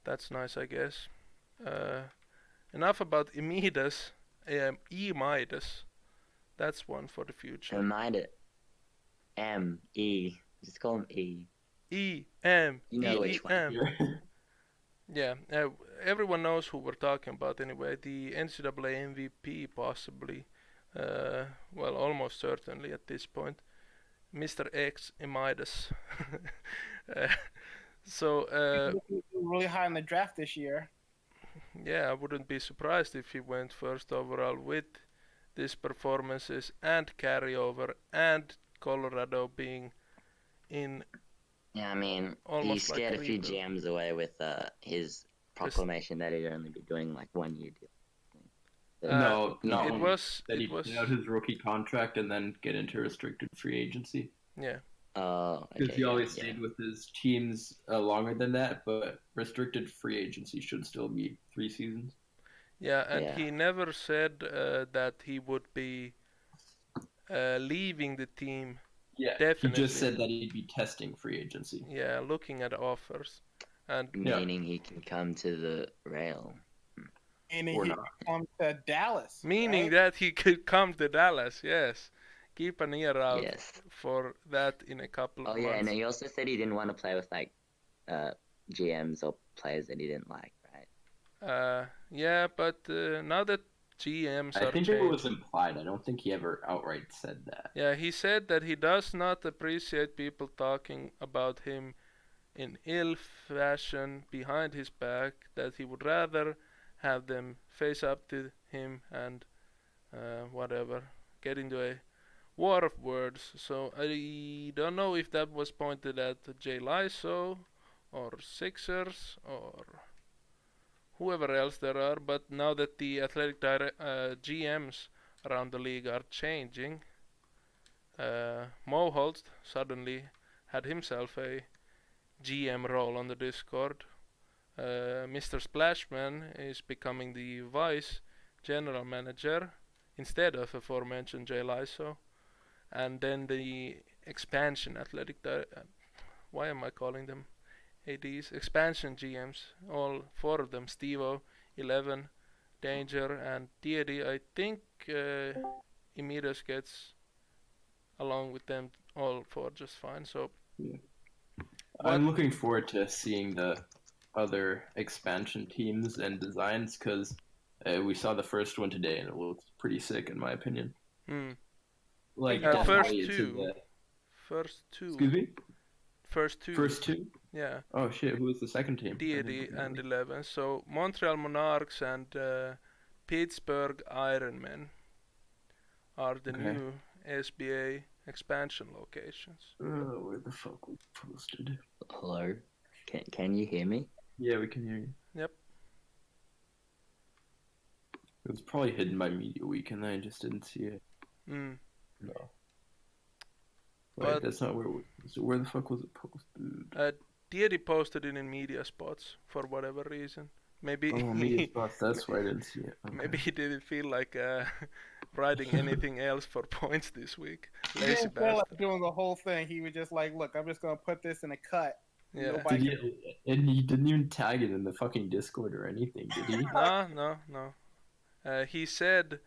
that's nice, I guess. Uh, enough about Emidas, Emidas. That's one for the future. Remind it. M-E. Just call him E. E M You E know E which one. M. Yeah, everyone knows who we're talking about anyway. The NCAA MVP, possibly. Well, almost certainly at this point. Mr. X Emidas. uh, so, Really high in the draft this year. yeah, I wouldn't be surprised if he went first overall with these performances and carryover and Colorado being in Yeah, I mean, he almost like scared a few rebuild. GMs away with his proclamation that he'd only be doing like 1 year deal. So, No, not it no. only. was That it he was put out his rookie contract and then get into restricted free agency. yeah. Oh, Because okay, he yeah, always yeah. stayed with his teams longer than that, but restricted free agency should still be 3 seasons. Yeah, and Yeah. he never said that he would be leaving the team. Yeah, Definitely. he just said that he'd be testing free agency. Yeah, looking at offers, and Meaning he can come to the rail. And Or he not. come to Dallas. meaning right? that he could come to Dallas. Yes, keep an ear out Yes. for that in a couple Oh of yeah, and months. he also said he didn't want to play with like GMs or players that he didn't like, right? Yeah, but now that GMs I are think changed. it was implied. I don't think he ever outright said that. Yeah, he said that he does not appreciate people talking about him in ill fashion behind his back, that he would rather have them face up to him and whatever, get into a war of words. So I don't know if that was pointed at Jay Lyso or Sixers or whoever else there are, but now that the athletic GMs around the league are changing, Moholt suddenly had himself a GM role on the Discord. Mr. Splashman is becoming the vice general manager instead of aforementioned Jay Lyso. And then the expansion athletic why am I calling them ADs? Expansion GMs, all four of them, Stevo, 11, Danger, and Deity. I think Emiras gets along with them all four just fine. So Yeah. What- I'm looking forward to seeing the other expansion teams and designs because we saw the first one today and it looks pretty sick in my opinion. Like Uh, first definitely two. the... First two. Excuse me. First two. First two. Yeah, Oh shit! Who was the second team? Deity and 11. So Montreal Monarchs and Pittsburgh Ironmen are the Okay. new SBA expansion locations. Where the fuck was it posted? Hello, can you hear me? Yeah, we can hear you. Yep. It was probably hidden by Media Week, and I just didn't see it. Mm. No. But- Wait, that's not where. So where the fuck was it posted? Deity posted it in media spots for whatever reason. Maybe Oh, Media Spots. That's why I didn't see it. Okay. maybe he didn't feel like writing anything else for points this week. He Lazy didn't feel bastard. like doing the whole thing. He was just like, "Look, I'm just gonna put this in a cut." Yeah. Nobody Did he, and he didn't even tag it in the fucking Discord or anything, did he? No. He said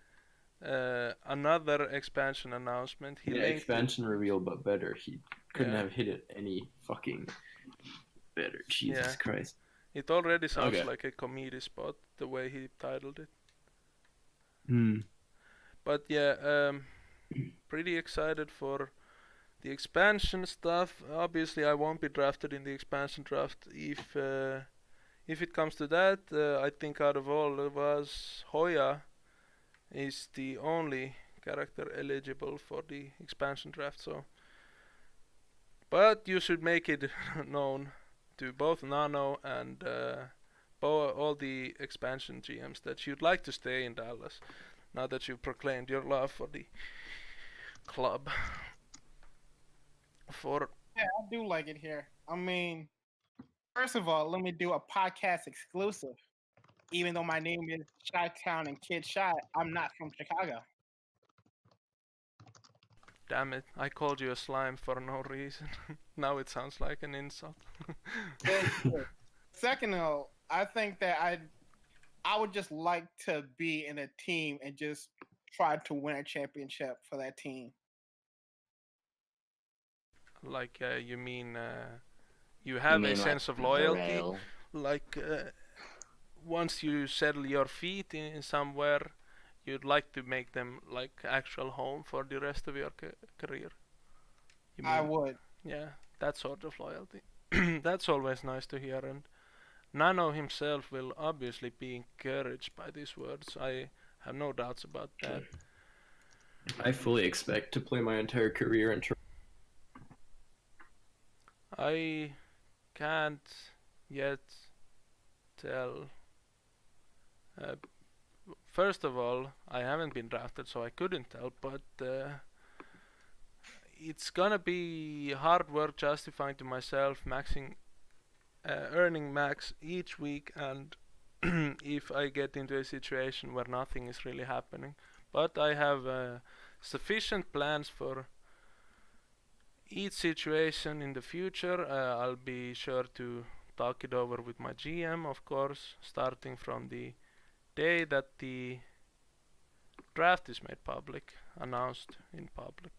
another expansion announcement. He Yeah, linked expansion reveal, but better. He couldn't Yeah. have hit it any fucking better. Jesus Yeah. Christ. It already sounds Okay. like a comedy spot the way he titled it. Hmm. But yeah, pretty excited for the expansion stuff. Obviously, I won't be drafted in the expansion draft if it comes to that. I think out of all of us, Hoya is the only character eligible for the expansion draft. So, but you should make it known to both Nano and all the expansion GMs that you'd like to stay in Dallas now that you've proclaimed your love for the club. Yeah, I do like it here. I mean, first of all, let me do a podcast exclusive. even though my name is Chi-Town and KidChi, I'm not from Chicago. Damn it, I called you a slime for no reason. Now it sounds like an insult. Second though, I think that I would just like to be in a team and just try to win a championship for that team. Like, you mean you You have a mean like sense of the loyalty? rail? Like, once you settle your feet in somewhere, you'd like to make them like actual home for the rest of your career. You I mean, would. yeah, that sort of loyalty. That's always nice to hear, and Nano himself will obviously be encouraged by these words. I have no doubts about that. I fully expect to play my entire career in Toronto. I can't yet tell. Uh, First of all, I haven't been drafted, so I couldn't tell, but it's gonna be hard work justifying to myself earning max each week, and if I get into a situation where nothing is really happening. But I have sufficient plans for each situation in the future. I'll be sure to talk it over with my GM, of course, starting from the day that the draft is made public, announced in public.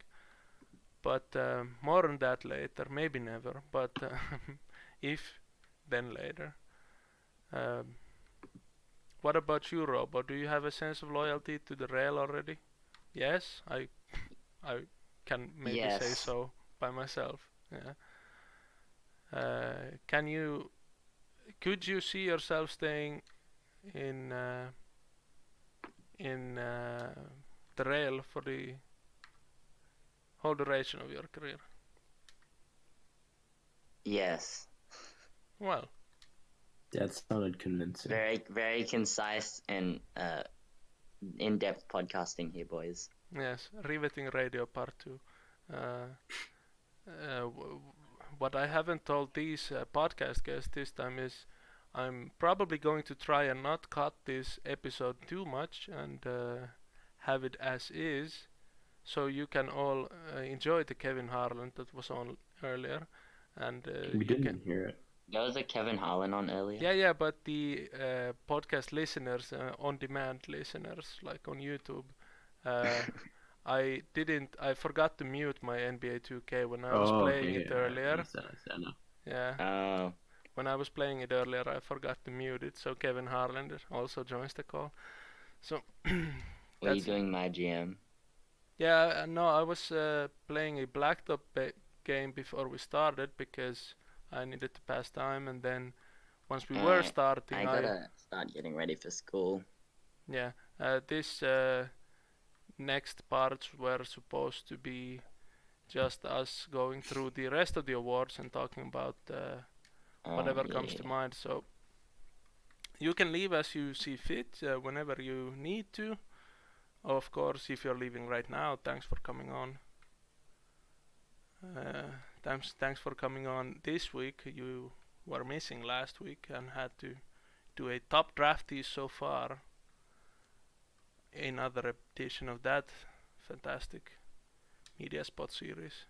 But more on that later, maybe never, but if, then later. Um, what about you, Robo? Do you have a sense of loyalty to the rail already? Yes, I can maybe say Yes. so by myself. Yeah. Can you? Could you see yourself staying in the rail for the whole duration of your career? Yes. Well, That sounded convincing. Very, very concise and in-depth podcasting here, boys. yes, riveting radio part 2. What I haven't told these podcast guests this time is I'm probably going to try and not cut this episode too much and have it as is, so you can all enjoy the Kevin Harlan that was on earlier, and We you didn't can. hear it. There was a Kevin Harlan on earlier. Yeah, but the podcast listeners, on-demand listeners, like on YouTube, I forgot to mute my NBA 2K when I was playing it earlier. Yeah, Oh, when I was playing it earlier, I forgot to mute it, so Kevin Harlander also joins the call. So were you that's doing my GM? yeah. No, I was playing a blacktop game before we started because I needed to pass time, and then once we were starting, I gotta start getting ready for school. yeah, this next parts were supposed to be just us going through the rest of the awards and talking about whatever comes to mind. So you can leave as you see fit whenever you need to. Of course, if you're leaving right now, thanks for coming on. Thanks for coming on this week. You were missing last week and had to do a top drafty so far. Another edition of that fantastic media spot series.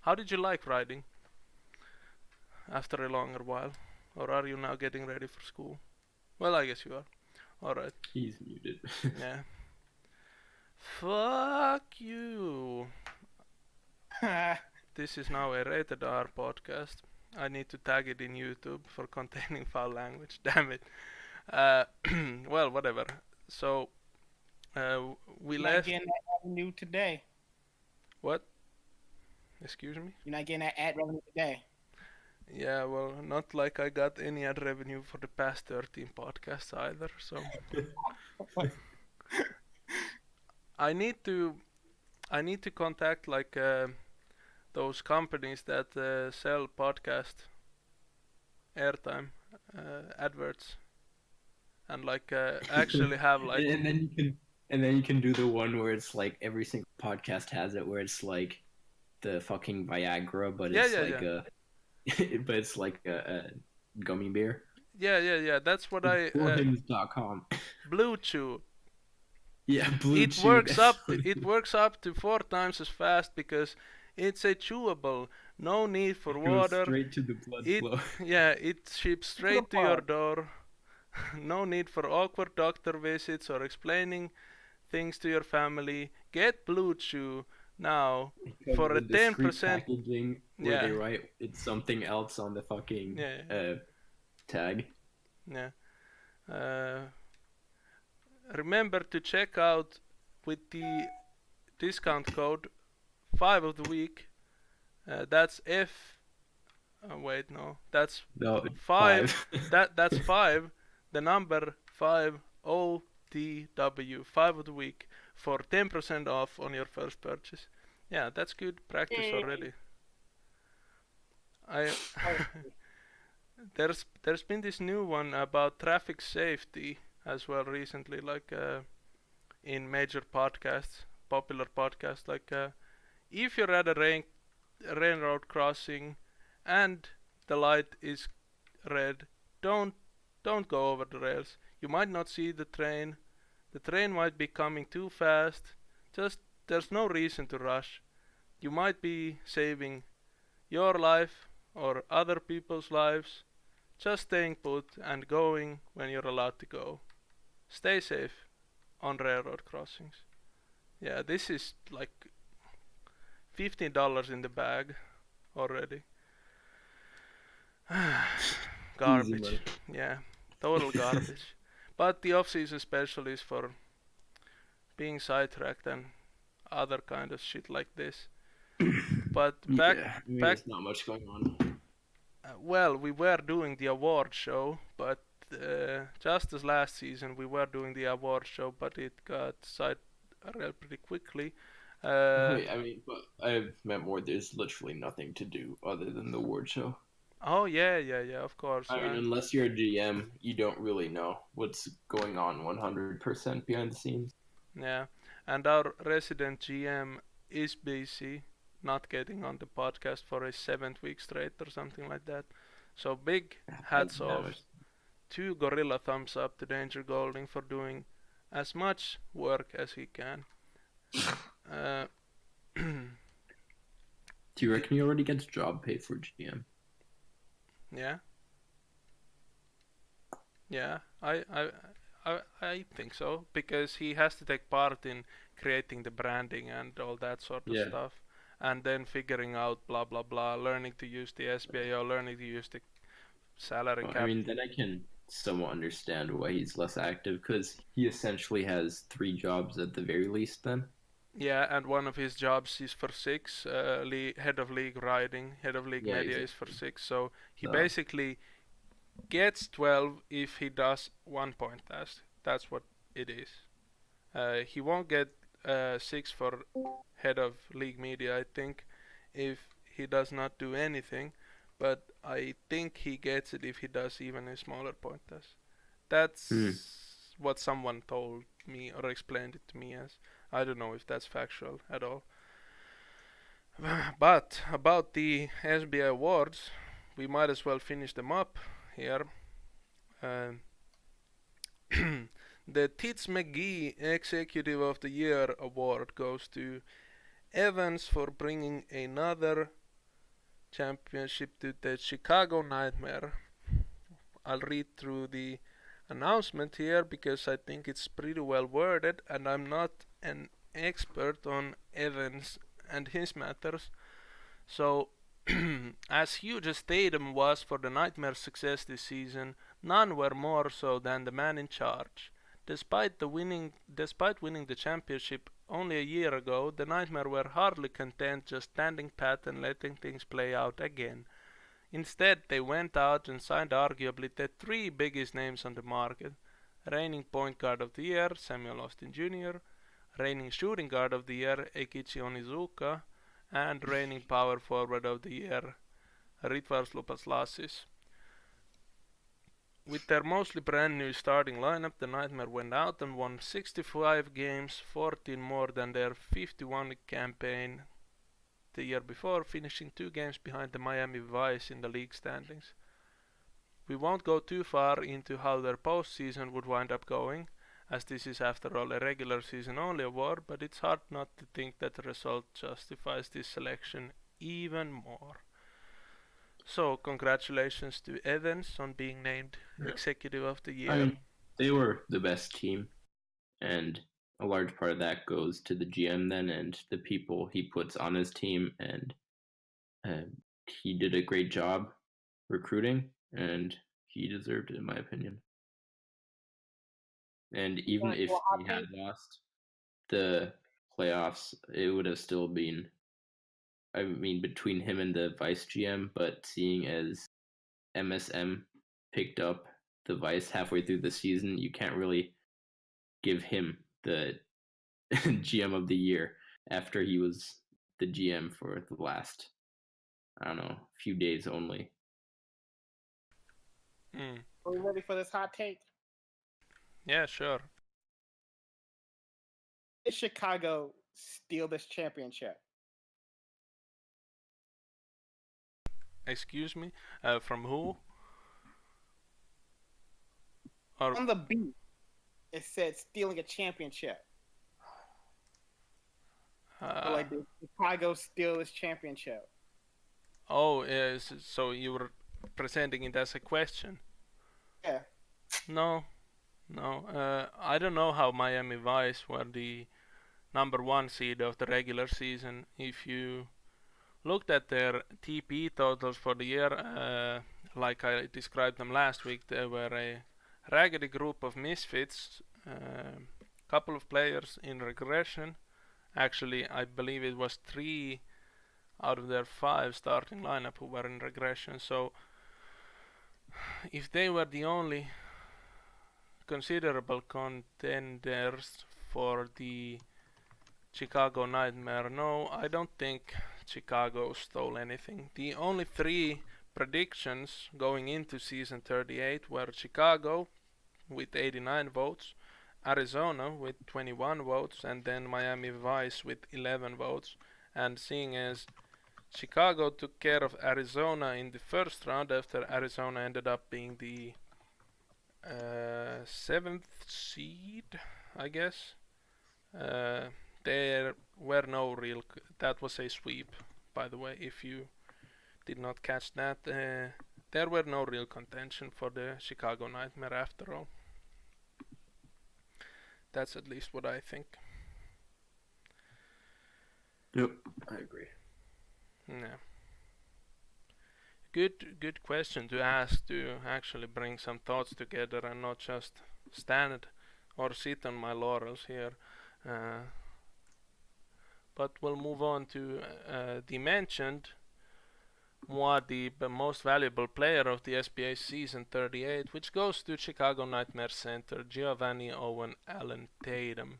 How did you like riding after a longer while? Or are you now getting ready for school? Well, I guess you are. Alright. He's muted. Yeah. Fuck you. This is now a rated R podcast. I need to tag it in YouTube for containing foul language. Damn it. Well, whatever. So, we You're not left. getting that revenue today. What? Excuse me? You're not getting that ad revenue today. Yeah, well, not like I got any ad revenue for the past 13 podcasts either, so. I need to contact like those companies that sell podcast airtime adverts, and like actually have like. And then you can do the one where it's like every single podcast has it, where it's like the fucking Viagra, but it's but it's like a gummy bear. Yeah. That's what I Forhims.com. Blue Chew. Yeah, Blue It Chew. works up. It works up to 4 times as fast because it's a chewable. No need for It goes water. straight to the blood It flow. it ships the straight to your plug. door. No need for awkward doctor visits or explaining things to your family. Get Blue Chew now It comes for a in discreet 10%. packaging where they Yeah, write it's something else on the fucking yeah, tag. yeah. Uh, Remember to check out with the discount code 5 of the week. That's F. Wait, no, that's No, 5. 5. That's 5. The number 5 OTW 5 of the week for 10% off on your first purchase. Yeah, that's good practice Yay. already. I there's been this new one about traffic safety as well recently, like in major podcasts, popular podcasts, like if you're at a railroad crossing and the light is red, don't don't go over the rails. You might not see the train. The train might be coming too fast. Just there's no reason to rush. You might be saving your life or other people's lives. Just staying put and going when you're allowed to go. Stay safe on railroad crossings. Yeah, this is like $15 in the bag already. Easy Garbage. money. Yeah, total garbage. But the off-season special is for being sidetracked and other kind of shit like this. But back, Yeah, I mean, back. there's not much going on. Well, we were doing the award show, but just as last season, we were doing the award show, but it got sidetracked pretty quickly. Wait, I mean, but I meant more. There's literally nothing to do other than the award show. Oh yeah, of course. I mean, unless you're a GM, you don't really know what's going on 100% behind the scenes. Yeah, and our resident GM is busy, not getting on the podcast for a 7th week straight or something like that. So big hats off to Gorilla thumbs up to Danger Golding for doing as much work as he can. Do you reckon he already gets job pay for GM? Yeah, I think so because he has to take part in creating the branding and all that sort of stuff, and then figuring out blah blah blah, learning to use the SBAO, learning to use the salary cap. I mean, then I can somewhat understand why he's less active because he essentially has 3 jobs at the very least. Then. Yeah, and one of his jobs is for 6. Head of league writing, head of league media is for 6. So he basically gets 12 if he does 1 point test. That's what it is. He won't get 6 for head of league media, I think, if he does not do anything. But I think he gets it if he does even a smaller point test. That's what someone told me or explained it to me as. I don't know if that's factual at all. But about the SBI awards, we might as well finish them up here. The Tits McGee Executive of the Year award goes to Evans for bringing another championship to the Chicago Nightmare. I'll read through the announcement here because I think it's pretty well worded, and I'm not an expert on Evans and his matters. So, as huge as Tatum was for the Nightmare's success this season, none were more so than the man in charge. Despite winning the championship only a year ago, the Nightmare were hardly content just standing pat and letting things play out again. Instead, they went out and signed arguably the 3 biggest names on the market: reigning point guard of the year, Samuel Austin Jr., reigning shooting guard of the year, Eikichi Onizuka, and reigning power forward of the year, Ritvars Lupaslasis. With their mostly brand new starting lineup, the Nightmare went out and won 65 games, 14 more than their 51 campaign the year before, finishing 2 games behind the Miami Vice in the league standings. We won't go too far into how their postseason would wind up going, as this is after all a regular season only award, but it's hard not to think that the result justifies this selection even more. So, congratulations to Evans on being named Executive of the Year. I mean, they were the best team, and a large part of that goes to the GM then and the people he puts on his team, and he did a great job recruiting, and he deserved it, in my opinion. And even if he had lost the playoffs, it would have still been, I mean, between him and the vice GM, but seeing as MSM picked up the vice halfway through the season, you can't really give him the GM of the year after he was the GM for the last, I don't know, few days only. Are we ready for this hot take? Yeah, sure. Did Chicago steal this championship? Excuse me? From who? Or On the beat, it said stealing a championship. So like, did Chicago steal this championship? oh, yes. So you were presenting it as a question? Yeah. No, no. I don't know how Miami Vice were the number one seed of the regular season. If you looked at their TP totals for the year, like I described them last week, they were a raggedy group of misfits. Couple of players in regression. Actually, I believe it was 3 out of their 5 starting lineup who were in regression. So if they were the only considerable contenders for the Chicago Nightmare, no, I don't think Chicago stole anything. The only 3 predictions going into season 38 were Chicago with 89 votes, Arizona with 21 votes, and then Miami Vice with 11 votes. And seeing as Chicago took care of Arizona in the first round after Arizona ended up being the 7th seed, I guess. There were no real. That was a sweep, by the way. If you did not catch that, there were no real contention for the Chicago Nightmare after all. That's at least what I think. Yep, I agree. Yeah. Good question to ask, to actually bring some thoughts together and not just stand or sit on my laurels here. But we'll move on to the mentioned the most valuable player of the SBA season 38, which goes to Chicago Nightmare center Giovanni Owen Allen Tatum,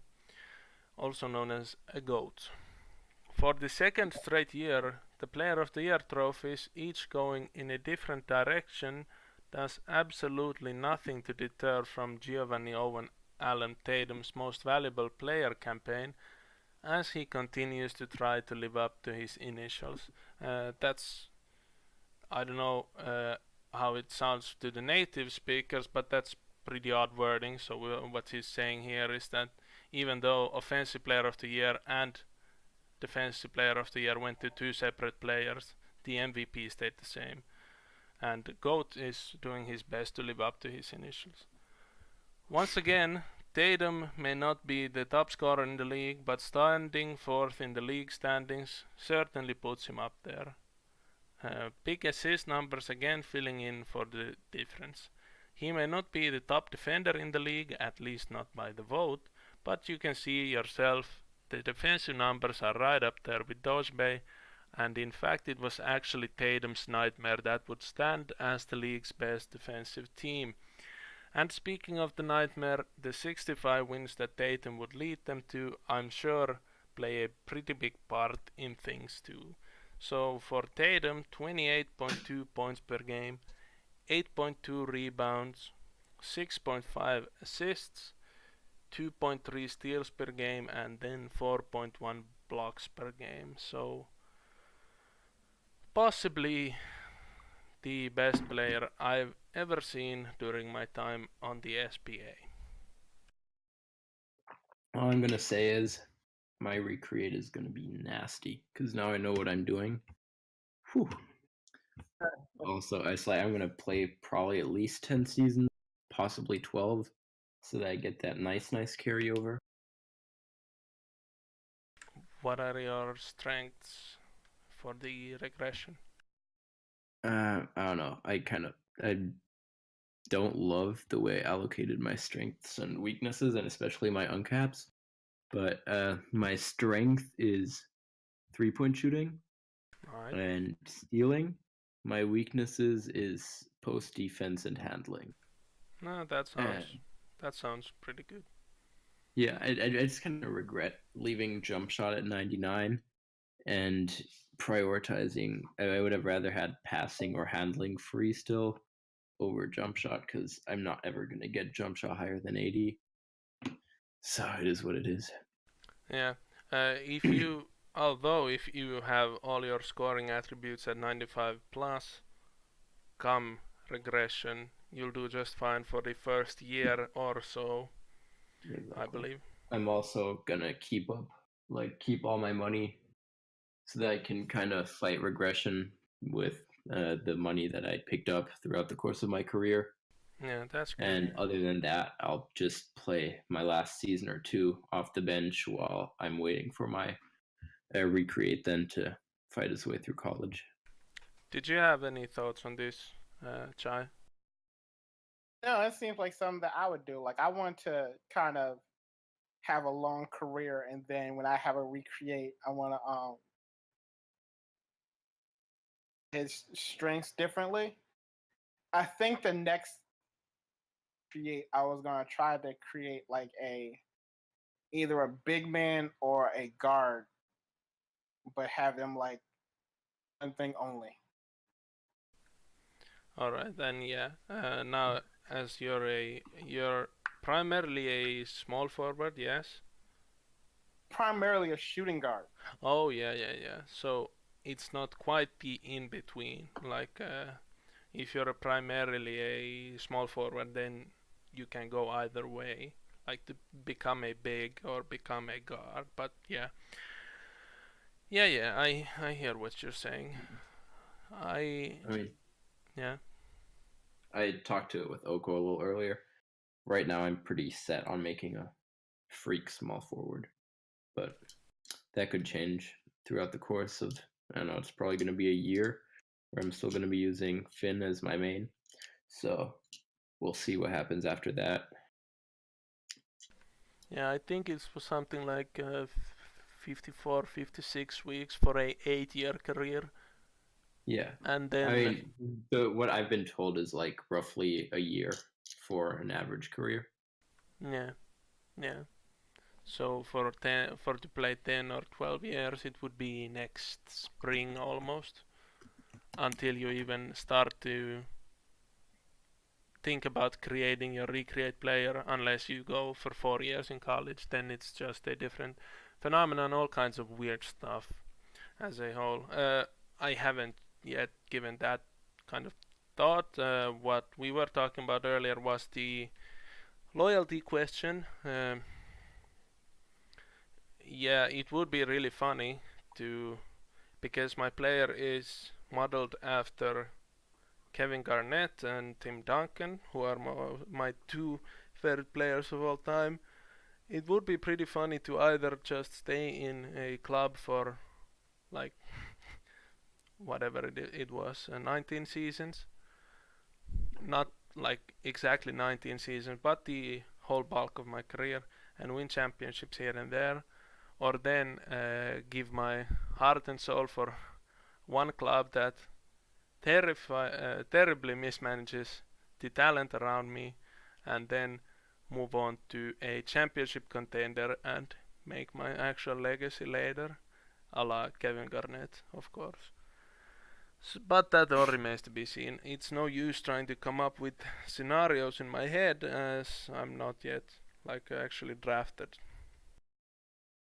also known as a GOAT. For the second straight year, the Player of the Year trophies, each going in a different direction, does absolutely nothing to deter from Giovanni Owen Allen Tatum's most valuable player campaign, as he continues to try to live up to his initials. That's, I don't know how it sounds to the native speakers, but that's pretty odd wording. So what he's saying here is that even though Offensive Player of the Year and Defensive Player of the Year went to 2 separate players, the MVP stayed the same. And GOAT is doing his best to live up to his initials. Once again, Tatum may not be the top scorer in the league, but standing 4th in the league standings certainly puts him up there. Big assist numbers again filling in for the difference. He may not be the top defender in the league, at least not by the vote, but you can see yourself the defensive numbers are right up there with Dojbe, and in fact it was actually Tatum's Nightmare that would stand as the league's best defensive team. And speaking of the Nightmare, the 65 wins that Tatum would lead them to, I'm sure, play a pretty big part in things too. So for Tatum, 28.2 points per game, 8.2 rebounds, 6.5 assists, 2.3 steals per game, and then 4.1 blocks per game. So possibly the best player I've ever seen during my time on the SPA. All I'm gonna say is my recreate is gonna be nasty because now I know what I'm doing. Whew. Also, I'm gonna play probably at least 10 seasons, possibly 12, so that I get that nice carryover. What are your strengths for the regression? I don't know. I don't love the way I allocated my strengths and weaknesses, and especially my uncaps. But my strength is 3-point shooting Alright. and stealing. My weaknesses is post defense and handling. No, that sounds pretty good. Yeah, I just kind of regret leaving jump shot at 99 and prioritizing. I would have rather had passing or handling free still over jump shot because I'm not ever going to get jump shot higher than 80. So it is what it is. Yeah. Although if you have all your scoring attributes at 95 plus, come regression, you'll do just fine for the first year or so, Exactly. I believe. I'm also gonna keep all my money so that I can kind of fight regression with the money that I picked up throughout the course of my career. Yeah, that's good. And other than that, I'll just play my last season or two off the bench while I'm waiting for my recreate then to fight his way through college. Did you have any thoughts on this, Chai? No, it seems like something that I would do. Like I want to kind of have a long career, and then when I have a recreate, I want to his strengths differently. I think the next create I was gonna try to create like either a big man or a guard, but have them like one thing only. All right, then yeah. Now, as you're primarily a small forward, yes. Primarily a shooting guard. Oh yeah. So it's not quite the in between. Like if you're primarily a small forward, then you can go either way, like to become a big or become a guard. But yeah. I hear what you're saying. I mean, Yeah. I talked to it with Oko a little earlier. Right now, I'm pretty set on making a freak small forward, but that could change throughout the course of, I don't know, it's probably going to be a year where I'm still going to be using Finn as my main. So we'll see what happens after that. Yeah, I think it's for something like 54, 56 weeks for a 8-year career. Yeah. And then I mean, what I've been told is like roughly a year for an average career. yeah. So for to play 10 or 12 years, it would be next spring almost, until you even start to think about creating your recreate player. Unless you go for 4 years in college, then it's just a different phenomenon. All kinds of weird stuff as a whole. I haven't yet given that kind of thought. What we were talking about earlier was the loyalty question. Yeah, it would be really funny to, because my player is modeled after Kevin Garnett and Tim Duncan, who are my two favorite players of all time. It would be pretty funny to either just stay in a club for like whatever it was, 19 seasons, not like exactly 19 seasons, but the whole bulk of my career, and win championships here and there, or then give my heart and soul for one club that terribly mismanages the talent around me, and then move on to a championship contender and make my actual legacy later, a la Kevin Garnett, of course. But that all remains to be seen. It's no use trying to come up with scenarios in my head, as I'm not yet like actually drafted.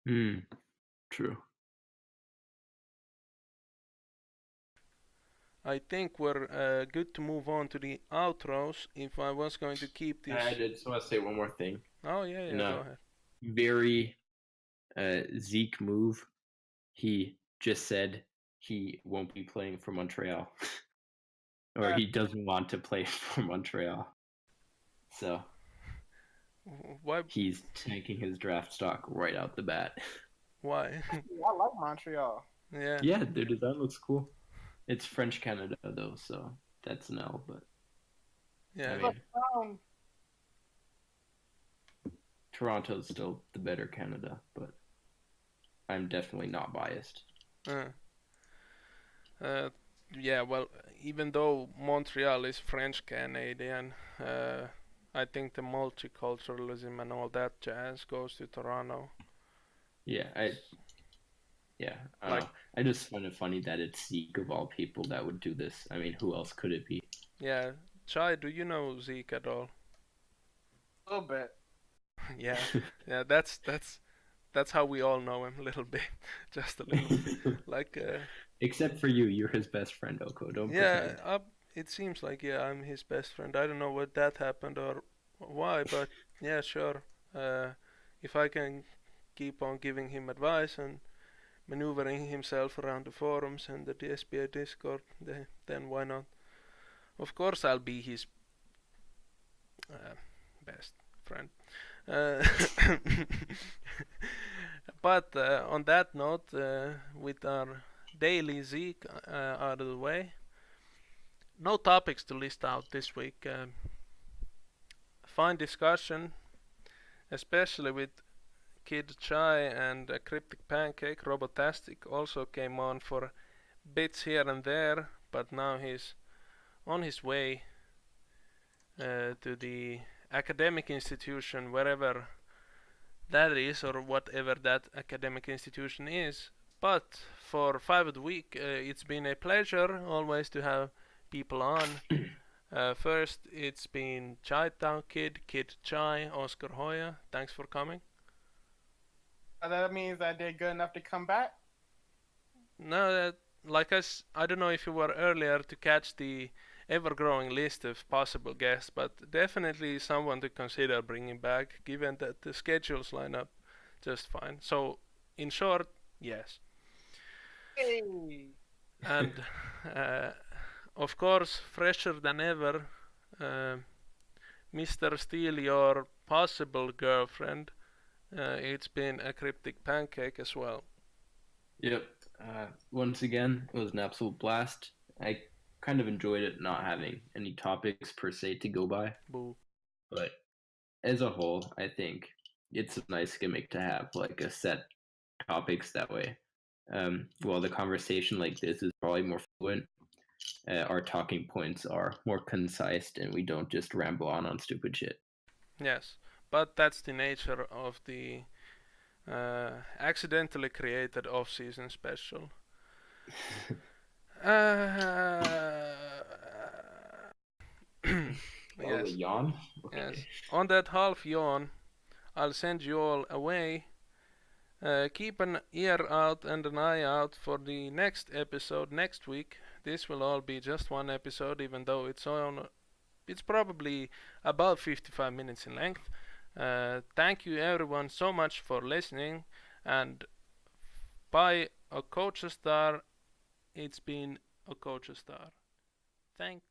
True. I think we're good to move on to the outros. If I was going to keep this. I just want to say one more thing. Oh yeah, In go a ahead. very Zeke move, he just said he won't be playing for Montreal, or he doesn't want to play for Montreal. So Why? he's tanking his draft stock right out the bat. Why? I like Montreal. Yeah. Yeah, their design looks cool. It's French Canada though, so that's an L. But Yeah. I mean, Toronto's still the better Canada, but I'm definitely not biased. Yeah, well, even though Montreal is French Canadian, I think the multiculturalism and all that jazz goes to Toronto. Yeah, I don't Like- know. I just find it funny that it's Zeke of all people that would do this. I mean, who else could it be? Yeah, Chai, do you know Zeke at all? A little bit. Yeah, yeah, that's how we all know him a little bit, just a little. Like, Except for you, you're his best friend, Oko. Don't yeah, pretend. it seems like I'm his best friend. I don't know what that happened or why, but yeah, sure. If I can keep on giving him advice and maneuvering himself around the forums and the SBA Discord, then why not? Of course, I'll be his best friend. Uh, but on that note, with our daily Zeke out of the way, no topics to list out this week. Fine discussion, especially with KidChi and aCrypticPancake. Robotastic also came on for bits here and there, but now he's on his way to the academic institution, wherever that is, or whatever that academic institution is. But for 5 of the week, it's been a pleasure always to have people on. First, it's been Chai Town Kid, KidChi, Oscar Hoya. Thanks for coming. That means I did good enough to come back. No, I don't know if you were earlier to catch the ever-growing list of possible guests, but definitely someone to consider bringing back, given that the schedules line up just fine. So, in short, yes. Hey. And of course, fresher than ever, Mr. Steele, your possible girlfriend. It's been aCrypticPancake as well. Yep. Once again, it was an absolute blast. I kind of enjoyed it not having any topics per se to go by. Boo. But as a whole, I think it's a nice gimmick to have, like a set topics that way. While the conversation like this is probably more fluent, our talking points are more concise and we don't just ramble on stupid shit. Yes, but that's the nature of the accidentally created off-season special. Yes. Yawn? Okay. Yes. On that half yawn, I'll send you all away. Keep an ear out and an eye out for the next episode next week. This will all be just one episode, even though it's probably about 55 minutes in length. Thank you everyone so much for listening, and by a Coach Star, it's been a Coach Star. Thanks.